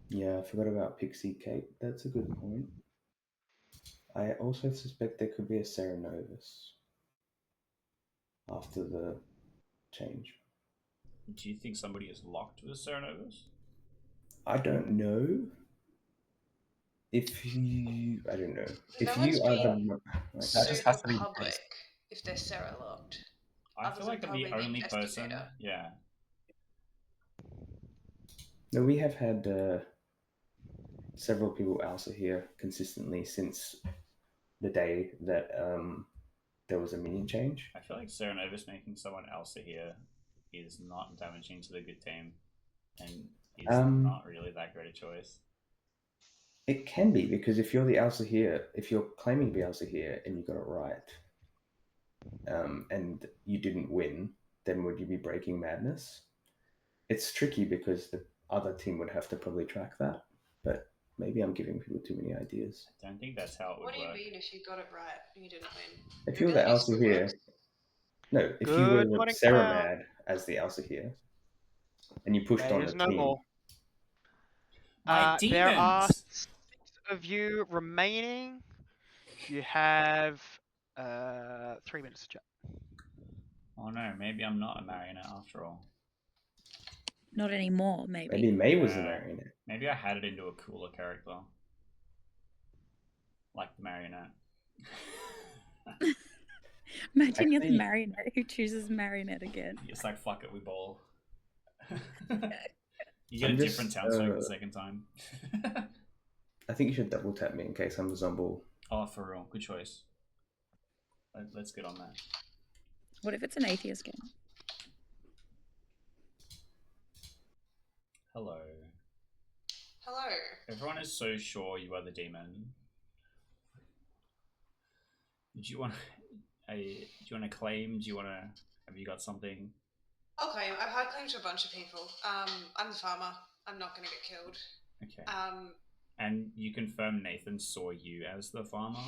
yeah, I forgot about Pixie Kate. That's a good point. I also suspect there could be a Sarah Novus after the change. Do you think somebody is locked with Sarah Novus? I don't know. If you, I don't know. If No you one's are been the, That just has to be public if they're Sarah locked. I feel like the only person. Yeah. No, we have had several people also here consistently since the day that there was a minion change. I feel like Sarah Novus making someone else here is not damaging to the good team, and is not really that great a choice. It can be, because if you're the Elsa here, if you're claiming to be Elsa here and you got it right, and you didn't win, then would you be breaking madness? It's tricky because the other team would have to probably track that, but maybe I'm giving people too many ideas. I don't think that's how it would What do you work. mean if you got it right and you didn't win? If you're the Elsa here, no, if you were the Sarah Mad as the Elsa here, and you pushed on the no team. more. My demons! There are 6 of you remaining. You have 3 minutes to chat. Oh no, maybe I'm not a marionette after all. Not anymore, maybe. Maybe May was the marionette. Maybe I had it into a cooler character. Like the marionette. Imagine you're the marionette who chooses marionette again. It's like, fuck it, we bowl. You get a different townsfolk the second time. I think you should double tap me in case I'm the Zomble. Oh, for real. Good choice. Let's get on that. What if it's an atheist game? Hello. Hello. Everyone is so sure you are the demon. Do you want to claim? Have you got something? I'll claim. I've had claims to a bunch of people. I'm the farmer. I'm not going to get killed. Okay. And you confirm Nathan saw you as the farmer?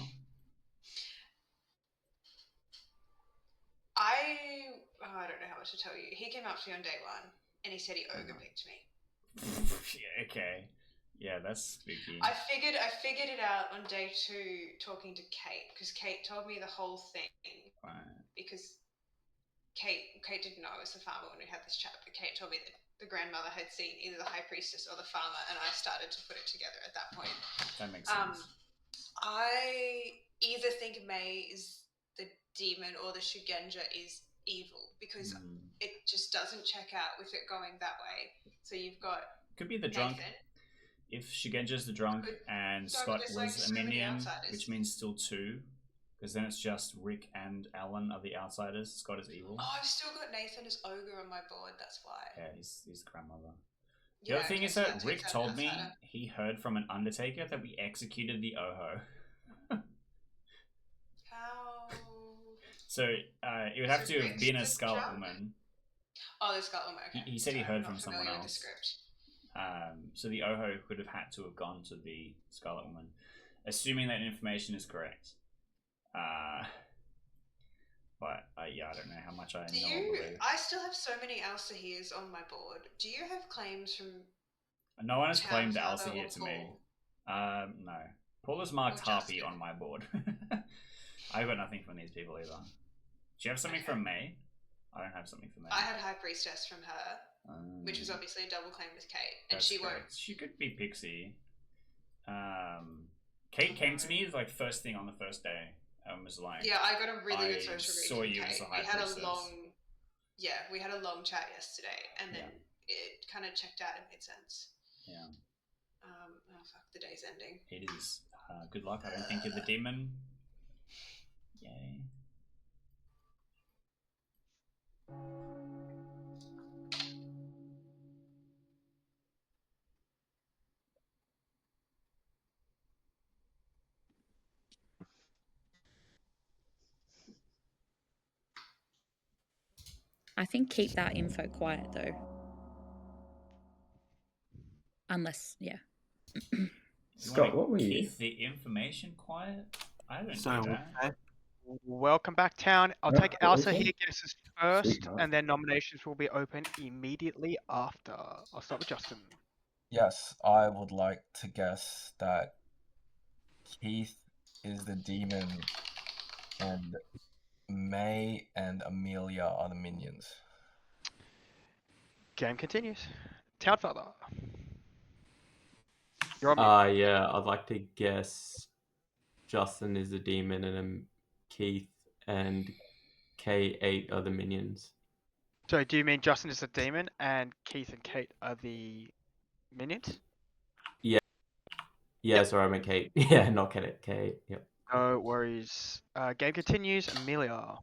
I don't know how much to tell you. He came up to me on day 1 and he said he ogre picked me. Yeah, okay. Yeah, that's spooky. I figured it out on day 2 talking to Kate, because Kate told me the whole thing. Right. Because Kate didn't know I was the farmer when we had this chat, but Kate told me that the grandmother had seen either the high priestess or the farmer, and I started to put it together at that point. That makes sense. I either think May is the demon or the Shugenja is evil, because it just doesn't check out with it going that way. So you've got could be the drunk. If Shugenja's the drunk and Scott was a minion, which means still 2. Because then it's just Rick and Alan are the outsiders. Scott is evil. Oh, I've still got Nathan as ogre on my board. That's why. Yeah, he's the grandmother. The other thing is that Rick told me he heard from an undertaker that we executed the Oho. How? So it would have to have been a Scarlet Woman. Oh, the Scarlet Woman. Okay. He said he heard from someone else. So the Oho could have had to have gone to the Scarlet Woman, assuming that information is correct. But yeah, I don't know how much I know. I still have so many Alsahirs on my board. Do you have claims from? No one has claimed Alsahir to me. No. Paul has marked Harpy on my board. I got nothing from these people either. Do you have something from May? I don't have something from May. I had High Priestess from her, which was obviously a double claim with Kate, and she won't. She could be Pixie. Kate came to me like first thing on the first day. Was like, yeah, I got a really good social read saw from you Kate. as a high priestess. We had a long chat yesterday, and then it kind of checked out and made sense. Yeah. Oh fuck, the day's ending. It is. Good luck. I don't think you're the demon. Yay. I think keep that info quiet though. Unless, yeah. Scott, what were you? Keep the information quiet? I don't do that. Welcome back, town. I'll take Elsa here guesses first, Sweetheart. and then nominations will be open immediately after. I'll start with Justin. Yes, I would like to guess that Keith is the demon and May and Amelia are the minions. Game continues. Townfather. You're on mute. Yeah, I'd like to guess Justin is the demon and Keith and K8 are the minions. So do you mean Justin is the demon and Keith and Kate are the minions? Yeah. Yeah, yep. Sorry, I meant Kate. Yeah, not Kate. Yep. No worries. Game continues. Amelia.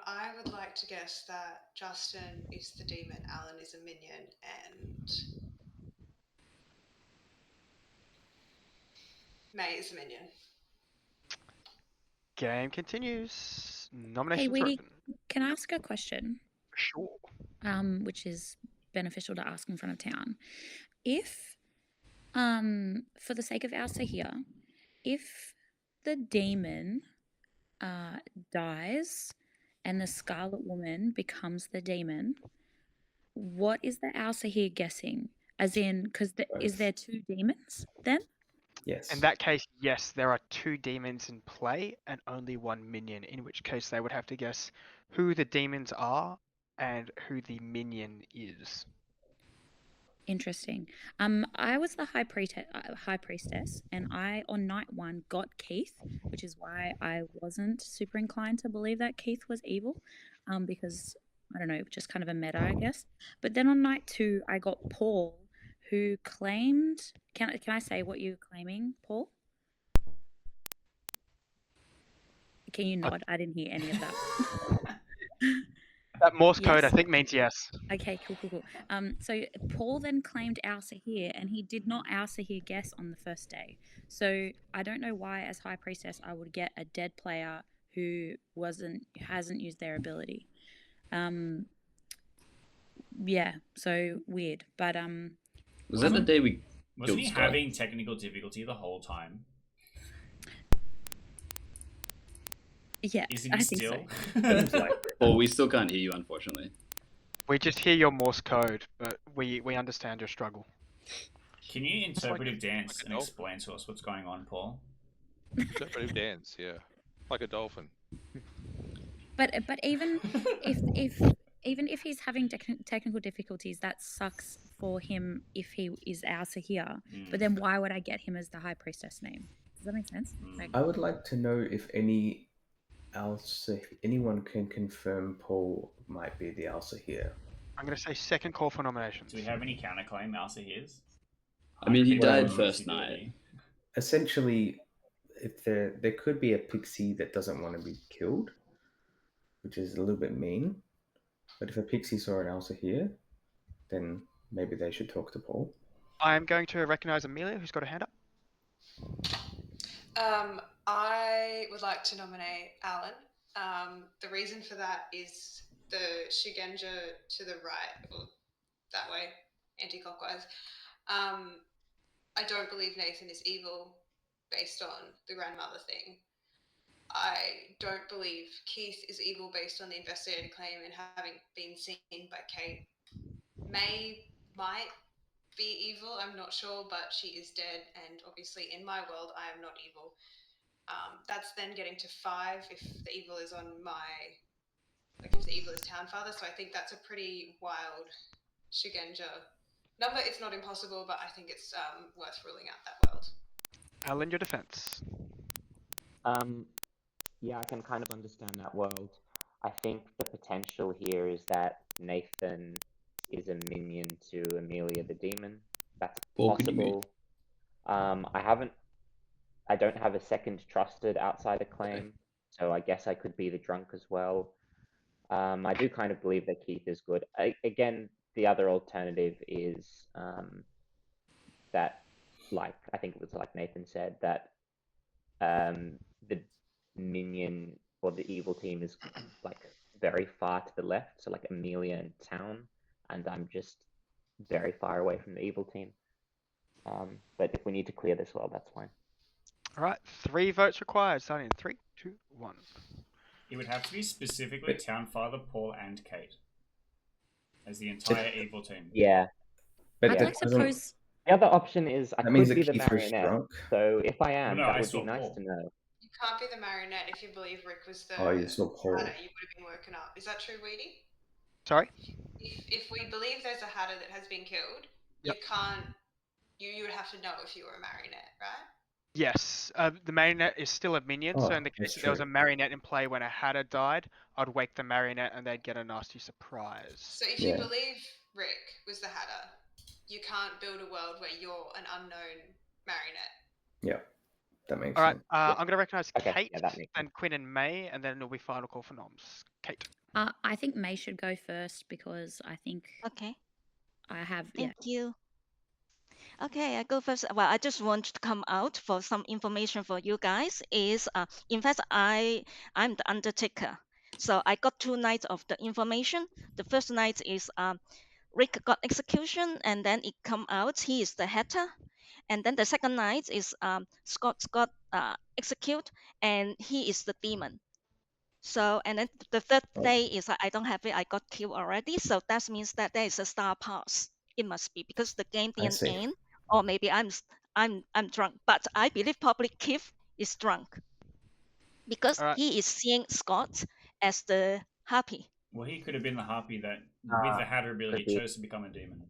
I would like to guess that Justin is the demon, Alan is a minion, and May is a minion. Game continues. Nominations hey, are Weedy, open. Can I ask a question? Sure. Which is beneficial to ask in front of town. If, for the sake of Elsa here, if the demon dies and the Scarlet Woman becomes the demon, what is the Elsa here guessing? As in, because is there two demons then? Yes. In that case, yes, there are two demons in play and only one minion, in which case they would have to guess who the demons are and who the minion is. Interesting. I was the high priestess, and I on night 1 got Keith, which is why I wasn't super inclined to believe that Keith was evil, because I don't know, just kind of a meta, I guess. But then on night 2, I got Paul, who claimed. Can I say what you're claiming, Paul? Can you nod? I didn't hear any of that. That Morse code, I think, means yes. Okay, cool. So Paul then claimed Elsa here, and he did not Elsa here guess on the first day. So I don't know why, as High Priestess, I would get a dead player who hasn't used their ability. Yeah, so weird. But was that the day we wasn't he Scott? Having technical difficulty the whole time? Yeah, isn't he still? So. Well, we still can't hear you, unfortunately. We just hear your Morse code, but we understand your struggle. Can you interpretive dance and explain to us what's going on, Paul? Interpretive dance, yeah, like a dolphin. But even if he's having technical difficulties, that sucks for him if he is Elsa here. But then why would I get him as the High Priestess name? Does that make sense? I would like to know if anyone can confirm Paul might be the Elsa here. I'm going to say second call for nominations. Do we have any counterclaim Elsa here's? I mean, he died first night. Essentially, if there could be a pixie that doesn't want to be killed, which is a little bit mean. But if a pixie saw an Elsa here, then maybe they should talk to Paul. I'm going to recognize Amelia, who's got a hand up. I would like to nominate Alan. The reason for that is the Shigenja to the right, or that way, anti-clockwise. I don't believe Nathan is evil based on the grandmother thing. I don't believe Keith is evil based on the investigated claim and having been seen by Kate. May might be evil, I'm not sure, but she is dead, and obviously in my world, I am not evil. That's then getting to 5 if the evil is on if the evil is Townfather, so I think that's a pretty wild Shigenja number. It's not impossible, but I think it's worth ruling out that world. Alan, your defense. Yeah, I can kind of understand that world. I think the potential here is that Nathan is a minion to Amelia the Demon. That's possible. I don't have a second trusted outsider claim, so I guess I could be the drunk as well. I do kind of believe that Keith is good. Again, the other alternative is that, like, I think it was like Nathan said, that the minion or the evil team is like very far to the left, so like Amelia and Town, and I'm just very far away from the evil team. But if we need to clear this world, that's fine. All right, 3 votes required. Starting in 3, 2, 1. It would have to be specifically Townfather, Paul, and Kate as the entire evil team. Yeah. But I'd like to pose. The other option is I could be the Keith was marionette. drunk? So if I am, No, that I would be saw nice Paul. to know. You can't be the marionette if you believe Rick was the Oh, you saw Paul. hatter you would have been woken up. Is that true, Weedy? Sorry? If we believe there's a hatter that has been killed, Yep. you can't. You would have to know if you were a marionette, right? Yes, the marionette is still a minion, so in the case that there was a marionette in play when a hatter died, I'd wake the marionette and they'd get a nasty surprise. So if you believe Rick was the hatter, you can't build a world where you're an unknown marionette. Yeah, that makes All right, sense. I'm going to recognise Okay, Kate, yeah, that makes then Quinn and May, and then it'll be final call for noms. Kate. I think May should go first because I think Okay. I have. Thank you. Okay, I go first. Well, I just want to come out for some information for you guys. In fact, I'm the Undertaker. So I got 2 nights of the information. The first night is Rick got execution, and then it come out he is the hatter. And then the second night is Scott got execute, and he is the demon. So, and then the third day is I don't have it. I got killed already. So that means that there is a star pass. It must be because the game didn't end, or maybe I'm drunk. But I believe probably Keith is drunk because he is seeing Scott as the happy. Well, he could have been the harpy that, with the hatter ability, chose to become a demon.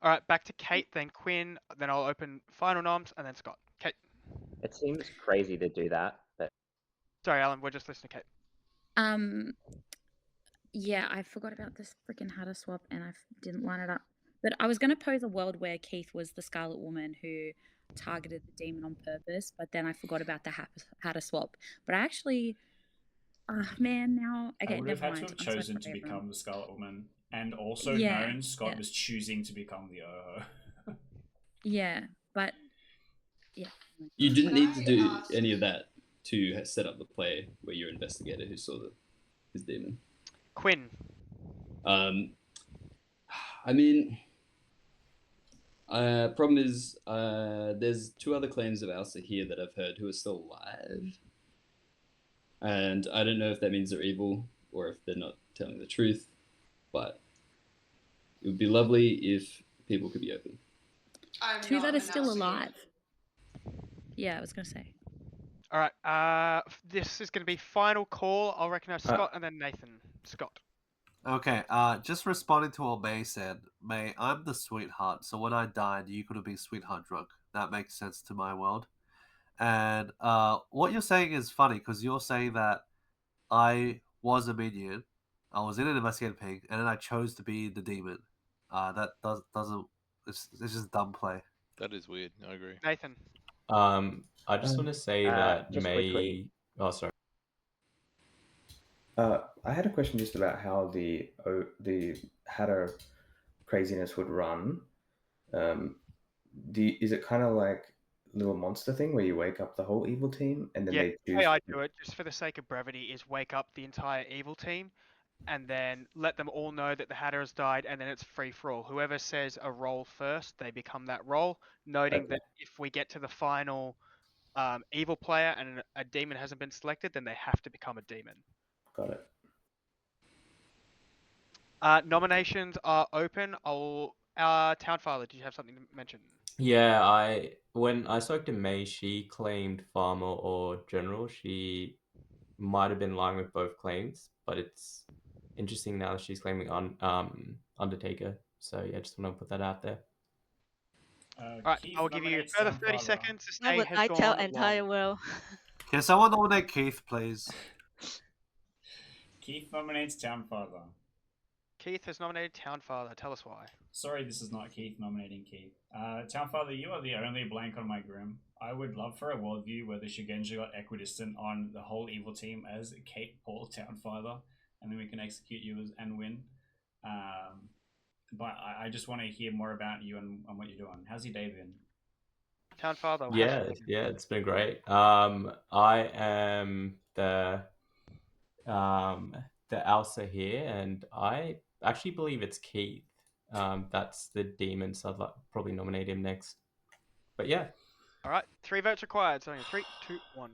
All right, back to Kate, then Quinn, then I'll open final noms, and then Scott. Kate. It seems crazy to do that, but sorry, Alan, we're just listening to Kate. Yeah, I forgot about this freaking hatter swap, and I didn't line it up. But I was going to pose a world where Keith was the Scarlet Woman who targeted the demon on purpose, but then I forgot about the hatter swap. But I actually, man, now okay, I would have had to have chosen to become the Scarlet Woman, and also known Scott was choosing to become the Oho. Yeah, but yeah. You didn't need to do any of that to set up the play where you're an investigator who saw his demon. Quinn. I mean, problem is, there's 2 other claims of Alsa here that I've heard who are still alive. And I don't know if that means they're evil or if they're not telling the truth, but it would be lovely if people could be open. 2 that are still alive. Yeah, I was going to say. All right, this is going to be final call. I'll recognise Scott and then Nathan. Scott. Okay, just responding to what May said. May, I'm the sweetheart, so when I died, you could have been sweetheart drunk. That makes sense to my world. And what you're saying is funny, because you're saying that I was a minion, I was in an investigative pig, and then I chose to be the demon. That doesn't... It's just dumb play. That is weird. I agree. Nathan. I just want to say that just May... quickly. Oh, sorry. I had a question just about how the hatter craziness would run. Is it kind of like little monster thing where you wake up the whole evil team and then they choose? The way I do it, just for the sake of brevity, is wake up the entire evil team and then let them all know that the hatter has died, and then it's free for all. Whoever says a role first, they become that role, noting that if we get to the final evil player and a demon hasn't been selected, then they have to become a demon. Got it. Nominations are open. Townfather, do you have something to mention? Yeah, when I spoke to May, she claimed farmer or general. She might have been lying with both claims, but it's interesting now that she's claiming Undertaker. So yeah, just want to put that out there. All right, I'll give you a further 30 seconds. This day has I gone tell long. entire world. Can someone nominate Keith, please? Keith nominates Townfather. Keith has nominated Townfather. Tell us why. Sorry, this is not Keith nominating Keith. Townfather, you are the only blank on my grim. I would love for a worldview where the Shugenja got equidistant on the whole evil team as Kate, Paul, Townfather, and then we can execute you and win. But I just want to hear more about you and what you're doing. How's your day been? Townfather. Yeah, it's been great. I am the the Elsa here, and I actually believe it's Keith. That's the demon, so I'd probably nominate him next. But yeah. All right, 3 votes required. So 3, 2, 1.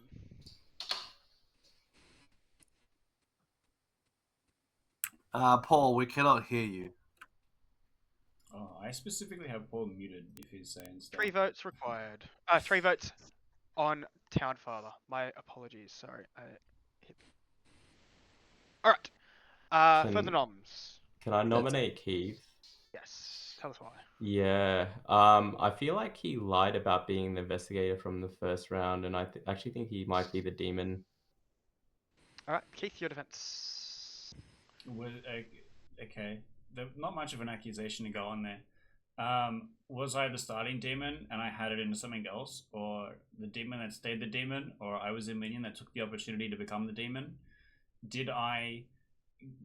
Paul, we cannot hear you. Oh, I specifically have Paul muted if he's saying stuff. 3 votes required. 3 votes on Townfather. My apologies. Sorry. All right. Further noms. Can I nominate Keith? Yes. Tell us why. Yeah. I feel like he lied about being the investigator from the first round, and I actually think he might be the demon. All right, Keith, your defense. Okay. Not much of an accusation to go on there. Was I the starting demon and I had it into something else, or the demon that stayed the demon, or I was a minion that took the opportunity to become the demon? Did I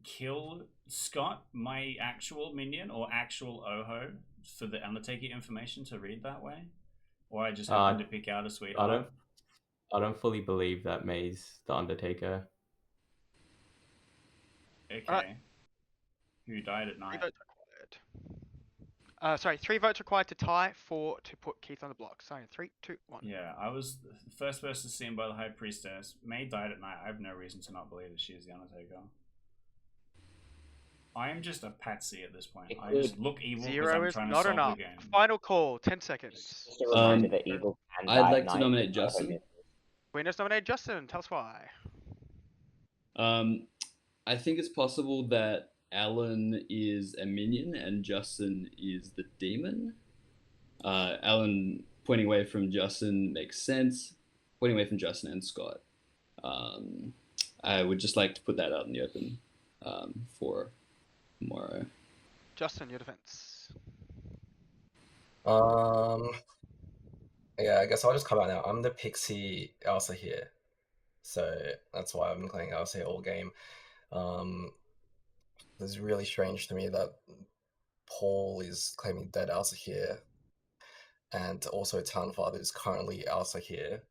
kill Scott, my actual minion, or actual Oho, for the Undertaker information to read that way? Or I just happened to pick out a sweetheart? I don't fully believe that May's the Undertaker. Okay. Who died at night? 3 votes required. 3 votes required to tie, 4 to put Keith on the block. So 3, 2, 1. Yeah, I was the first person seen by the High Priestess. May died at night. I have no reason to not believe that she is the Undertaker. I am just a patsy at this point. I just look evil because I'm trying to solve the game. Final call, 10 seconds. Just a reminder that evil can die I'd like at to night. nominate Justin. Queen has nominated Justin. Tell us why. I think it's possible that Alan is a minion and Justin is the demon. Alan pointing away from Justin makes sense. Pointing away from Justin and Scott. I would just like to put that out in the open for tomorrow. Justin, your defense. Yeah, I guess I'll just come out now. I'm the Pixie Elsa here, so that's why I've been playing Elsa here all game. It's really strange to me that Paul is claiming dead Elsa here, and also Townfather is currently Elsa here.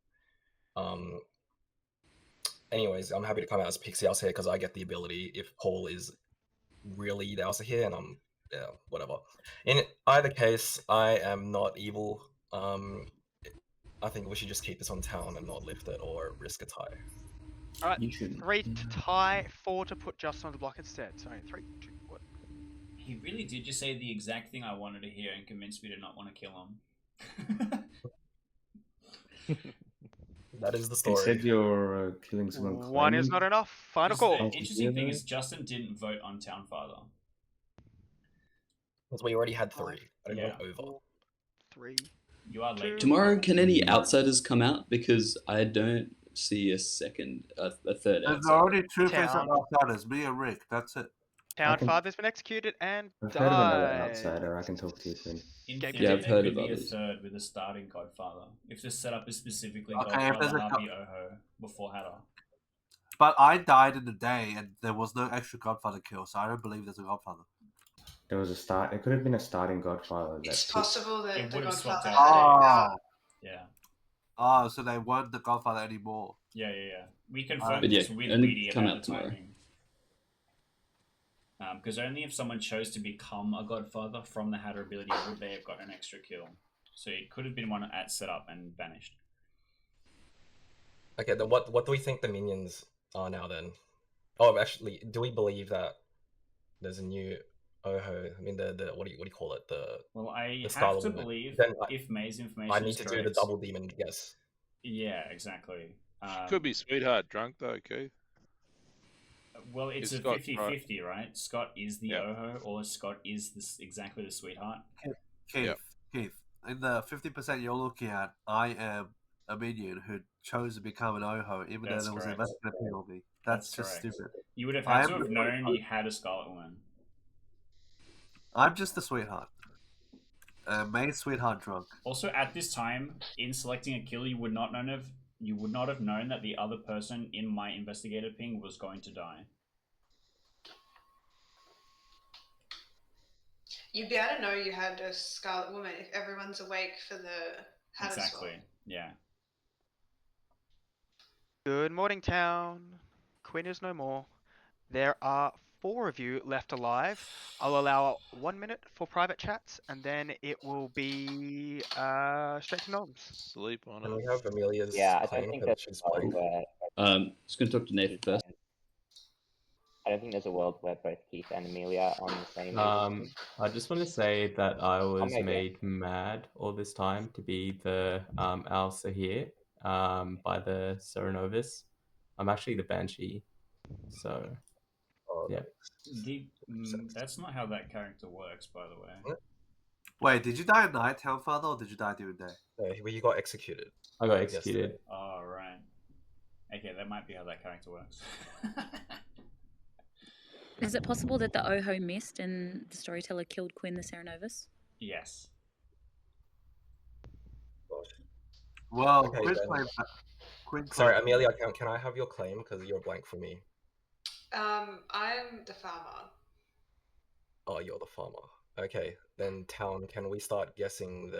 Anyways, I'm happy to come out as Pixie Elsa here because I get the ability if Paul is really the Elsa here, and yeah, whatever. In either case, I am not evil. I think we should just keep this on town and not lift it or risk a tie. All right, 3 to tie, 4 to put Justin on the block instead. Sorry, 3, 2, 1. He really did just say the exact thing I wanted to hear and convince me to not want to kill him. That is the story. You said you're killing someone. 1 is not enough. Final call. The interesting thing is Justin didn't vote on Townfather. Because we already had 3. I don't know over. 3. You are late. Tomorrow, can any outsiders come out? Because I don't see a third There's outsider. already 2 face-up outsiders, me and Rick. That's it. Townfather's been executed and I've died. heard of another outsider. I can talk to you soon. Yeah, I've heard of others. A third with a starting Godfather. If the setup is specifically Godfather, Harpy, Oho before Hatter. But I died in the day, and there was no extra Godfather kill, so I don't believe there's a Godfather. There was a start. It could have been a starting Godfather. It's possible that the Godfather had it. Yeah. Oh, so they weren't the Godfather anymore. Yeah. We confirmed this with only Weedy come about out the tomorrow. timing. Because only if someone chose to become a Godfather from the Hatter ability would they have got an extra kill. So it could have been one at setup and banished. Okay, then what do we think the minions are now then? Oh, actually, do we believe that there's a new Oho? I mean, the what do you call it? Well, I the have to believe then if May's information I need is to correct, do the double demon guess. Yeah, exactly. Could be Sweetheart drunk though, Keith. Well, it's a 50-50, right? Scott is the Oho, or Scott is exactly the Sweetheart. Keith, in the 50% you're looking at, I am a minion who chose to become an Oho, even though there was an investigative penalty. That's just correct. stupid. You would have had to have known you had a Scarlet Woman. I'm just the Sweetheart. Main Sweetheart drunk. Also, at this time, in selecting a kill, you would not have known that the other person in my investigator ping was going to die. You'd be able to know you had a Scarlet Woman if everyone's awake for the Hatter Exactly. swap. Yeah. Good morning, town. Queen is no more. There are 4 of you left alive. I'll allow 1 minute for private chats, and then it will be straight to norms. Sleep on Can it. we have Amelia's Yeah, I claim don't think because there's she's a world blank? where Just gonna talk to Nathan first. I don't think there's a world where both Keith and Amelia are on the same agency. I just want to say that I was maybe. made mad all this time to be the Al Sahir by the Serenovus. I'm actually the Banshee, so yeah. That's not how that character works, by the way. Wait, did you die at night, Townfather, or did you die during the day? No, you got executed. I got executed. Oh, right. Okay, that might be how that character works. Is it possible that the Oho missed and the storyteller killed Quinn the Serenovus? Yes. Well, Okay, Sorry, Amelia, can I have your claim because you're blank for me? I'm the farmer. Oh, you're the farmer. Okay, then Town, can we start guessing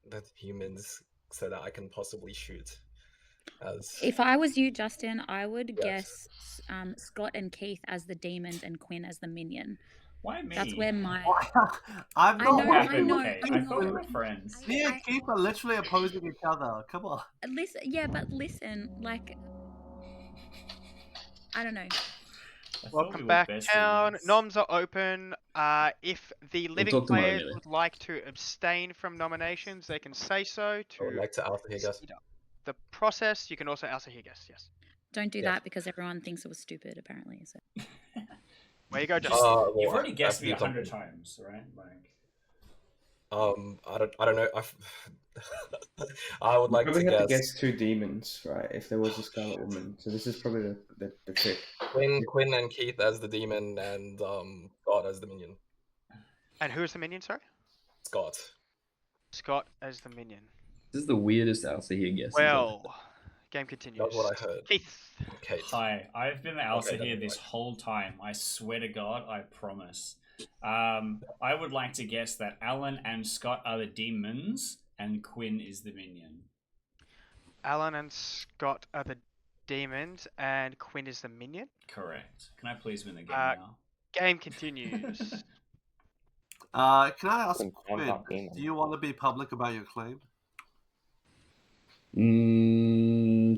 the humans so that I can possibly shoot? If I was you, Justin, I would guess Scott and Keith as the demons and Quinn as the minion. Why me? That's where my. I'm not. I know. I thought we were friends. Me and Keith are literally opposing each other. Come on. Listen, yeah, but listen, like, I don't know. Welcome back, Town. Noms are open. If the living players would like to abstain from nominations, they can say so. I would like to alpha here, guess. The process, you can also alpha here, guess. Yes. Don't do that because everyone thinks it was stupid, apparently. So. Where you go, Justin? You've already guessed me 100 times, right? Like. I don't know. I would like to have guess. to guess 2 demons, right? If there was a Scarlet Woman, so this is probably the trick. Quinn and Keith as the demon, and Scott as the minion. And who is the minion? Sorry. Scott. Scott as the minion. This is the weirdest Al Sahir guess. Well, game continues. That's what I heard. Keith. Okay. Hi, I've been the Al Sahir this whole time. I swear to God, I promise. I would like to guess that Alan and Scott are the demons, and Quinn is the minion. Alan and Scott are the demons, and Quinn is the minion? Correct. Can I please win the game now? Game continues. Can I ask Quinn, do you want to be public about your claim?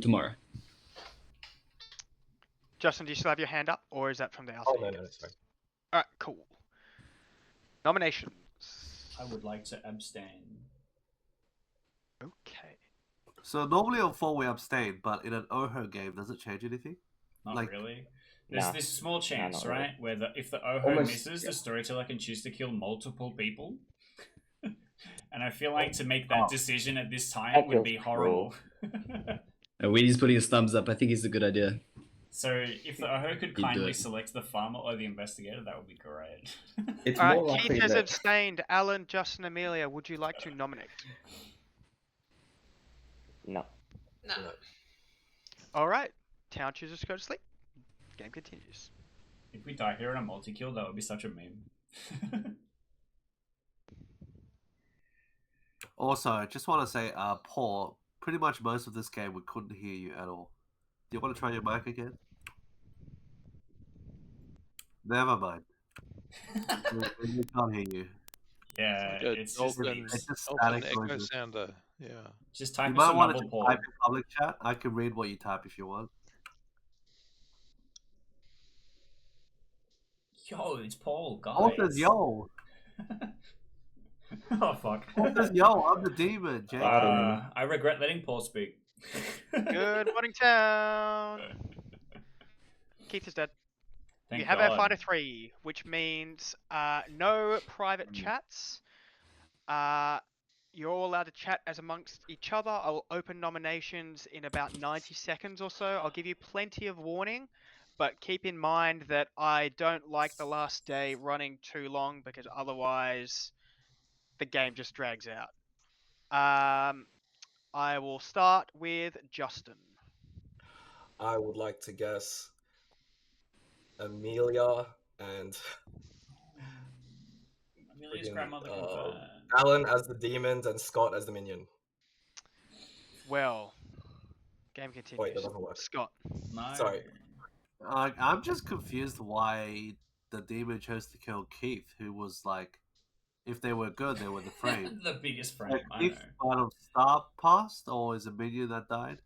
Tomorrow. Justin, do you still have your hand up, or is that from the Al Sahir? Oh, no, it's fine. Alright, cool. Nominations. I would like to abstain. Okay. So normally on 4 we abstain, but in an Oho game, does it change anything? Not really. There's this small chance, right, where if the Oho misses, the storyteller can choose to kill multiple people. And I feel like to make that decision at this time would be horrible. Weedy's putting his thumbs up. I think it's a good idea. So if the Oho could kindly select the farmer or the investigator, that would be great. It's All more right, likely Keith has that... abstained. Alan, Justin, Amelia, would you like to nominate? No. No. All right. Town chooses to go to sleep. Game continues. If we die here in a multi-kill, that would be such a meme. Also, I just want to say, Paul, pretty much most of this game we couldn't hear you at all. Do you want to try your mic again? Never mind. We can't hear you. Yeah, it's just static echo noises. sounder. Yeah. Just type You might want to Paul. type in public chat. I can read what you type if you want. Yo, it's Paul, guys. Paul says yo. Oh, fuck. Paul says yo, I'm the demon, Jake. I regret letting Paul speak. Good morning, Town. Keith is dead. Thank you have God. our fighter 3, which means no private chats. You're all allowed to chat as amongst each other. I will open nominations in about 90 seconds or so. I'll give you plenty of warning, but keep in mind that I don't like the last day running too long because otherwise the game just drags out. I will start with Justin. I would like to guess Amelia and Amelia's grandmother confirmed. Alan as the demons and Scott as the minion. Well, game continues. Wait, that doesn't work. Scott. No. Sorry. I'm just confused why the demon chose to kill Keith, who was like, if they were good, they were the frame. The biggest frame, I Keith know. might have star passed, or is a minion that died?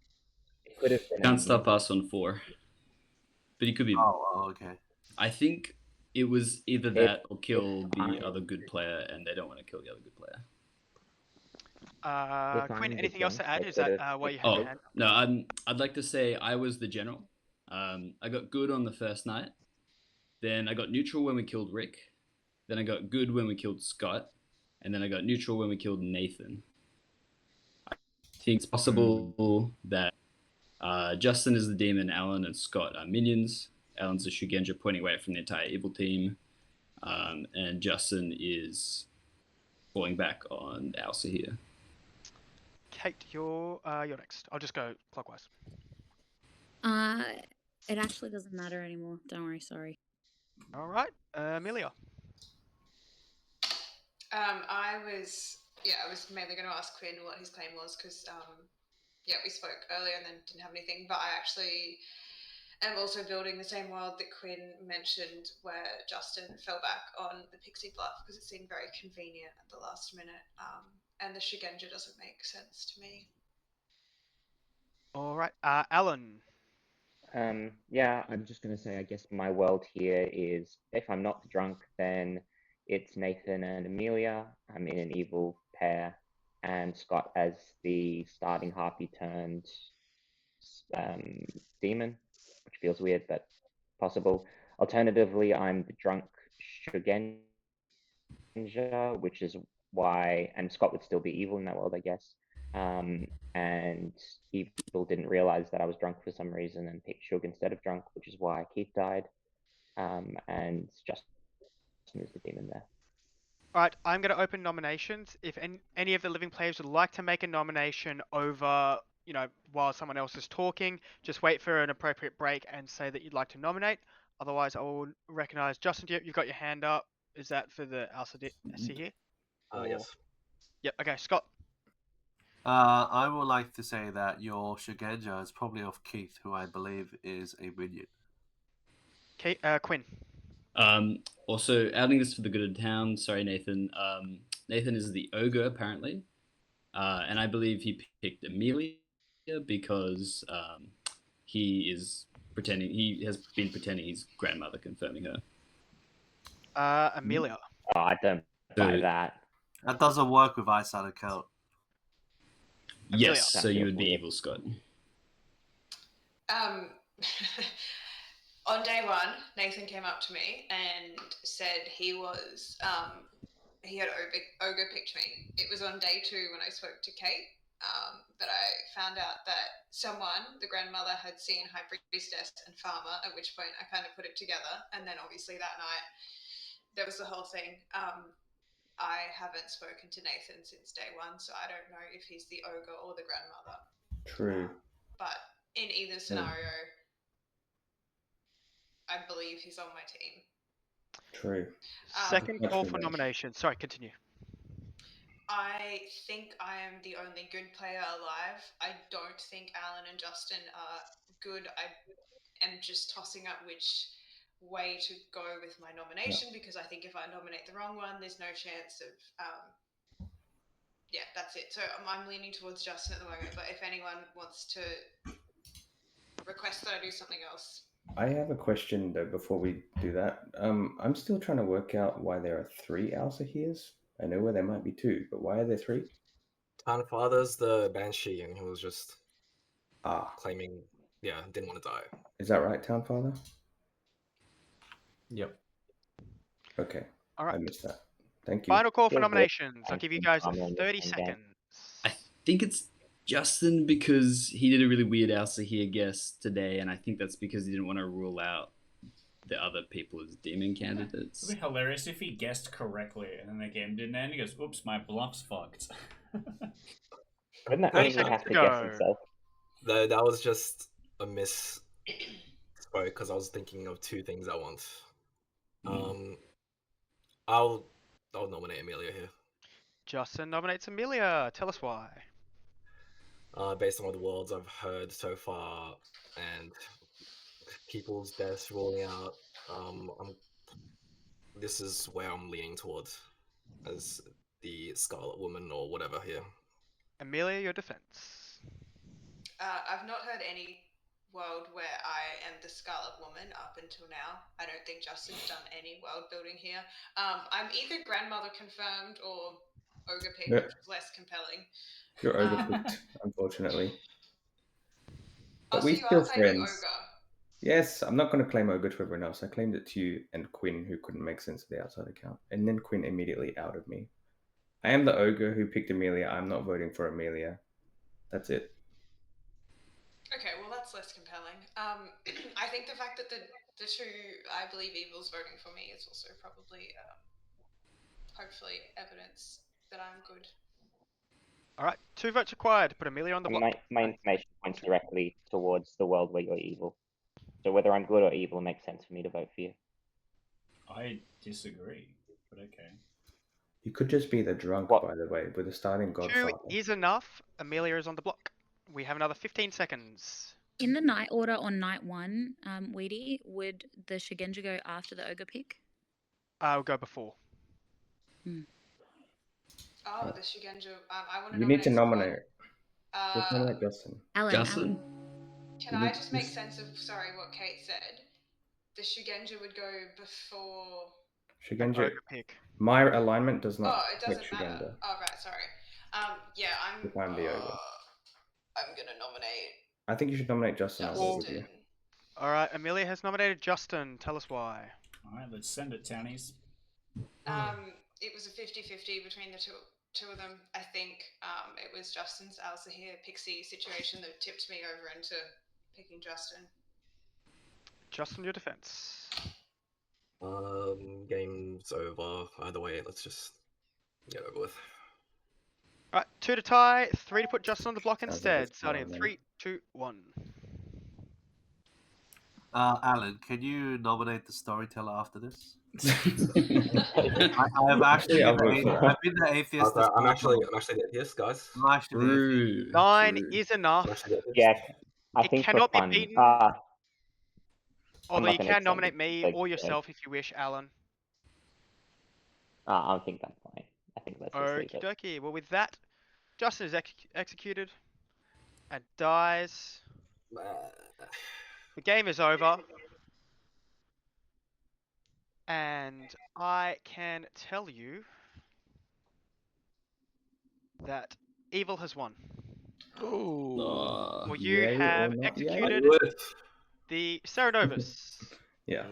It could have been. Can't star pass on 4, but he could be. Oh, okay. I think it was either that or kill the other good player, and they don't want to kill the other good player. Quinn, anything else to add? Is that why you had your hand? No, I'd like to say I was the general. I got good on the first night. Then I got neutral when we killed Rick. Then I got good when we killed Scott. And then I got neutral when we killed Nathan. I think it's possible that Justin is the demon, Alan and Scott are minions. Alan's the Shugenja pointing away from the entire evil team. And Justin is falling back on Alsa here. Kate, you're next. I'll just go clockwise. It actually doesn't matter anymore. Don't worry, sorry. All right, Amelia. I was mainly going to ask Quinn what his claim was because we spoke earlier and then didn't have anything. But I actually am also building the same world that Quinn mentioned, where Justin fell back on the Pixie Bluff because it seemed very convenient at the last minute. And the Shugenja doesn't make sense to me. All right, Alan. Yeah, I'm just going to say, I guess my world here is, if I'm not the drunk, then it's Nathan and Amelia. I'm in an evil pair, and Scott as the starting harpy turned demon, which feels weird, but possible. Alternatively, I'm the drunk Shugenja, which is why, and Scott would still be evil in that world, I guess. And Evil didn't realize that I was drunk for some reason and picked Shug instead of drunk, which is why Keith died. And Justin is the demon there. All right, I'm going to open nominations. If any of the living players would like to make a nomination over, while someone else is talking, just wait for an appropriate break and say that you'd like to nominate. Otherwise, I will recognize Justin. You've got your hand up. Is that for the Alsa here? Yes. Yep. Okay, Scott. I would like to say that your Shugenja is probably of Keith, who I believe is a minion. Okay, Quinn. Also, outing this for the good of the town. Sorry, Nathan. Nathan is the ogre, apparently. And I believe he picked Amelia because he has been pretending he's grandmother, confirming her. Amelia. Oh, I don't buy that. That doesn't work with eyesight account. Amelia. Yes, so you would be evil, Scott. On day one, Nathan came up to me and said he was he had ogre picked me. It was on day 2 when I spoke to Kate that I found out that someone, the grandmother, had seen High Priestess and Farmer, at which point I kind of put it together. And then obviously that night, there was the whole thing. I haven't spoken to Nathan since day 1, so I don't know if he's the ogre or the grandmother. True. But in either scenario, I believe he's on my team. True. Second call for nomination. Sorry, continue. I think I am the only good player alive. I don't think Alan and Justin are good. I am just tossing up which way to go with my nomination because I think if I nominate the wrong one, there's no chance of that's it. So I'm leaning towards Justin at the moment, but if anyone wants to request that I do something else. I have a question though before we do that. I'm still trying to work out why there are 3 Alsahirs. I know where there might be 2, but why are there 3? Townfather's the Banshee, and he was just claiming, didn't want to die. Is that right, Townfather? Yep. Okay. All right. I missed that. Thank you. Final call for nominations. I'll give you guys 30 seconds. I think it's Justin because he did a really weird Alsahir guess today, and I think that's because he didn't want to rule out the other people as demon candidates. It would be hilarious if he guessed correctly and then the game didn't end. He goes, "Oops, my bluff's fucked." Wouldn't that mean he has to guess himself? That was just a misspoke because I was thinking of 2 things at once. I'll nominate Amelia here. Justin nominates Amelia. Tell us why. Based on all the worlds I've heard so far, and people's deaths rolling out. This is where I'm leaning towards as the Scarlet Woman or whatever here. Amelia, your defense. I've not heard any world where I am the Scarlet Woman up until now. I don't think Justin's done any world building here. I'm either grandmother confirmed or ogre picked, which was less compelling. You're ogre picked, unfortunately. But so we're you still are claiming friends. ogre. Yes, I'm not going to claim ogre to everyone else. I claimed it to you and Quinn, who couldn't make sense of the outside account. And then Quinn immediately outed me. I am the ogre who picked Amelia. I'm not voting for Amelia. That's it. Okay, well that's less compelling. I think the fact that the two I believe evil's voting for me is also probably hopefully evidence that I'm good. All right, 2 votes required to put Amelia on the block. My information points directly towards the world where you're evil. So whether I'm good or evil makes sense for me to vote for you. I disagree, but okay. You could just be the drunk, by the way, with a starting Godfather. 2 is enough. Amelia is on the block. We have another 15 seconds. In the night order on night 1, Weedy, would the Shigenja go after the ogre pick? I'll go before. Oh, the Shigenja. I want to. You need to nominate. Just Uh, nominate Justin. Justin? Can I just make sense of what Kate said? The Shigenja would go before. Shigenja. My alignment does not. Oh, it doesn't pick matter. Shigenja. Oh, right. Sorry. Yeah, I'm. If I'm the ogre. I'm gonna nominate. I think you should nominate Justin. I'll go with you. All right, Amelia has nominated Justin. Tell us why. All right, let's send it, Townies. It was a 50-50 between the two of them. I think it was Justin's Alzahir Pixie situation that tipped me over into picking Justin. Justin, your defense. Game's over. Either way, let's just get over with. All right, 2 to tie, 3 to put Justin on the block Sounds instead. like Starting in 3, 2, 1. Alan, can you nominate the storyteller after this? I've actually I've been the atheist. I'm actually the atheist, guys. I'm actually the atheist. 9 is enough. Yeah, I think it cannot for be fun, beaten. Although not you gonna can extend nominate it, me like, or yourself if you wish, Alan. I think that's fine. I think let's just leave Okie it. dokie. Well, with that, Justin is executed and dies. The game is over. And I can tell you that evil has won. Oh. Well, you have executed the Cerenovus. Yeah.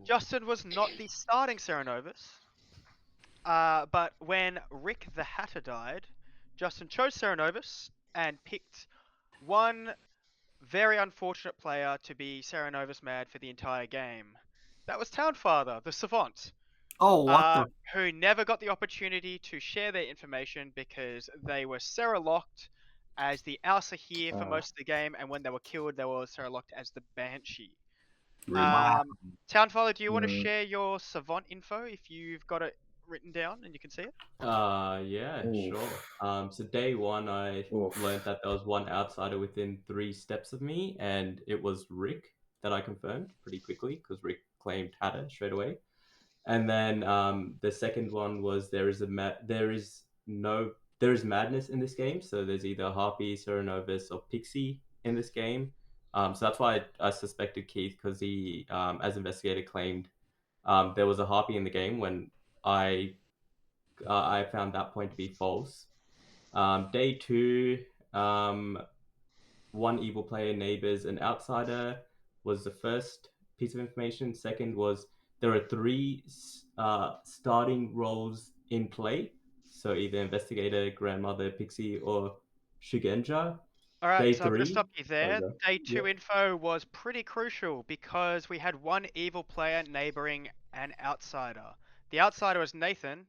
Justin was not the starting Cerenovus. But when Rick the Hatter died, Justin chose Cerenovus and picked one very unfortunate player to be Cerenovus mad for the entire game. That was Townfather, the Savant. Oh, what who never got the opportunity to share their information because they were Sarah-locked as the Alzahir for most of the game, and when they were killed, they were Sarah-locked as the Banshee. Townfather, do you want to share your Savant info if you've got it written down and you can see it? Yeah, sure. So day 1, I learned that there was one outsider within 3 steps of me, and it was Rick that I confirmed pretty quickly because Rick claimed Hatter straight away. And then the second one was there is madness in this game. So there's either Harpy, Cerenovus, or Pixie in this game. So that's why I suspected Keith, because he, as investigator, claimed there was a Harpy in the game when I found that point to be false. Day 2, one evil player, neighbors, an outsider was the first piece of information. Second was there are 3 starting roles in play. So either investigator, grandmother, pixie, or Shigenja. Alright, Day so I'm going to 3. stop you there. Day 2 info was pretty crucial because we had one evil player neighboring an outsider. The outsider was Nathan,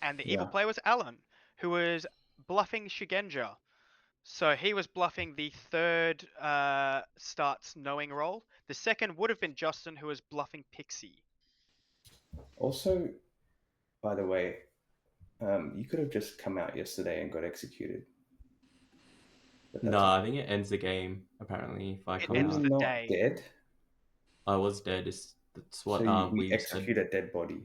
and the evil player was Alan, who was bluffing Shigenja. So he was bluffing the third starts knowing role. The second would have been Justin, who was bluffing Pixie. Also, by the way, you could have just come out yesterday and got executed. No, I think it ends the game. Apparently, if I It come ends out, the not day. dead. I was dead. That's what So we we execute said. a dead body.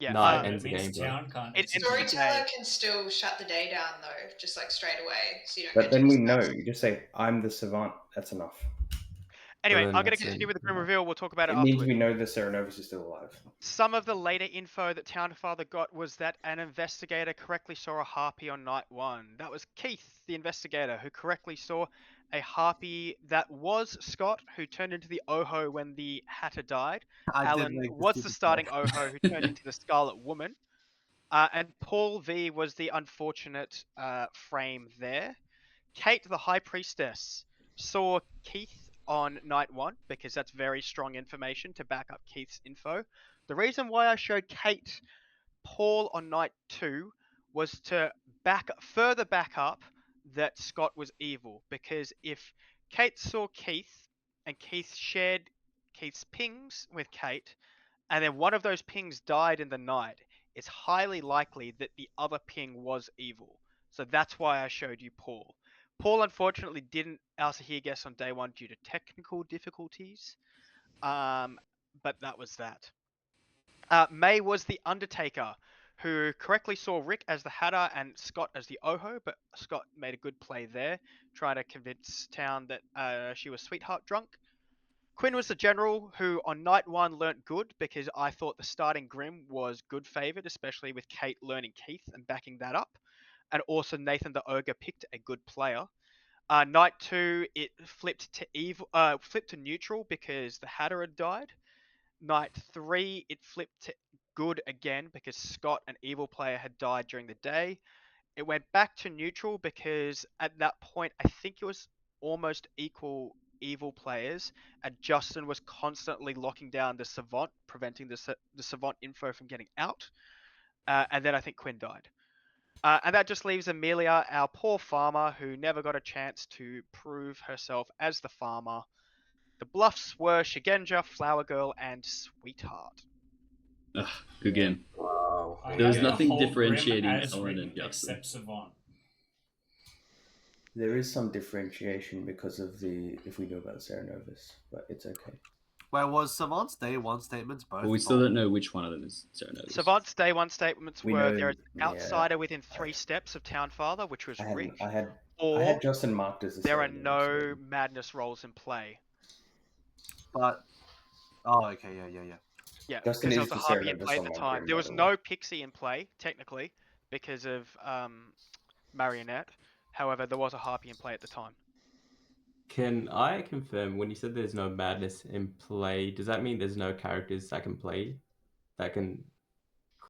Yeah. No, it It ends the means game, bro. town can't. It ends the day. Storyteller can still shut the day down though, just like straight away, so you don't But get then too we know. stressed. You just say, "I'm the savant." That's enough. Anyway, then I'm going to that's continue it. with the grim reveal. We'll talk about it It means afterwards. we know the Cerenovus is still alive. Some of the later info that Townfather got was that an investigator correctly saw a harpy on night 1. That was Keith, the investigator, who correctly saw a harpy that was Scott, who turned into the Oho when the Hatter died. Alan was the starting Oho, who turned into the Scarlet Woman. And Paul V was the unfortunate frame there. Kate, the High Priestess, saw Keith on night 1 because that's very strong information to back up Keith's info. The reason why I showed Kate Paul on night 2 was to further back up that Scott was evil, because if Kate saw Keith and Keith shared Keith's pings with Kate, and then one of those pings died in the night, it's highly likely that the other ping was evil. So that's why I showed you Paul. Paul unfortunately didn't Alcahir guess on day 1 due to technical difficulties, but that was that. May was the Undertaker, who correctly saw Rick as the Hatter and Scott as the Oho, but Scott made a good play there, trying to convince Town that she was sweetheart drunk. Quinn was the general who on night 1 learnt good, because I thought the starting Grim was good favoured, especially with Kate learning Keith and backing that up. And also Nathan the Ogre picked a good player. Night 2 it flipped to neutral because the Hatter had died. Night 3 it flipped to good again because Scott, an evil player, had died during the day. It went back to neutral because at that point I think it was almost equal evil players, and Justin was constantly locking down the Savant, preventing the Savant info from getting out. And then I think Quinn died. And that just leaves Amelia, our poor farmer, who never got a chance to prove herself as the farmer. The bluffs were Shigenja, Flower Girl, and Sweetheart. Ugh, good game. Wow. There was I get the nothing whole differentiating Grim as Ellen written and Justin. except Savant. There is some differentiation because of if we know about Cerenovus, but it's okay. Where was Savant's day 1 statements both? But we still don't know which one of them is Cerenovus. Savant's day 1 statements We were know- there's an yeah. outsider within 3 steps of Townfather, which was Rick. I had Or Justin marked as the there are Cerenovus, no madness rolls in play. But okay, yeah. Yeah, Justin because there is was a the harpy in Cerenovus play at on the my time. Grim, There by was the no way. pixie in play, technically, because of Marionette. However, there was a harpy in play at the time. Can I confirm, when you said there's no madness in play, does that mean there's no characters that can play? That can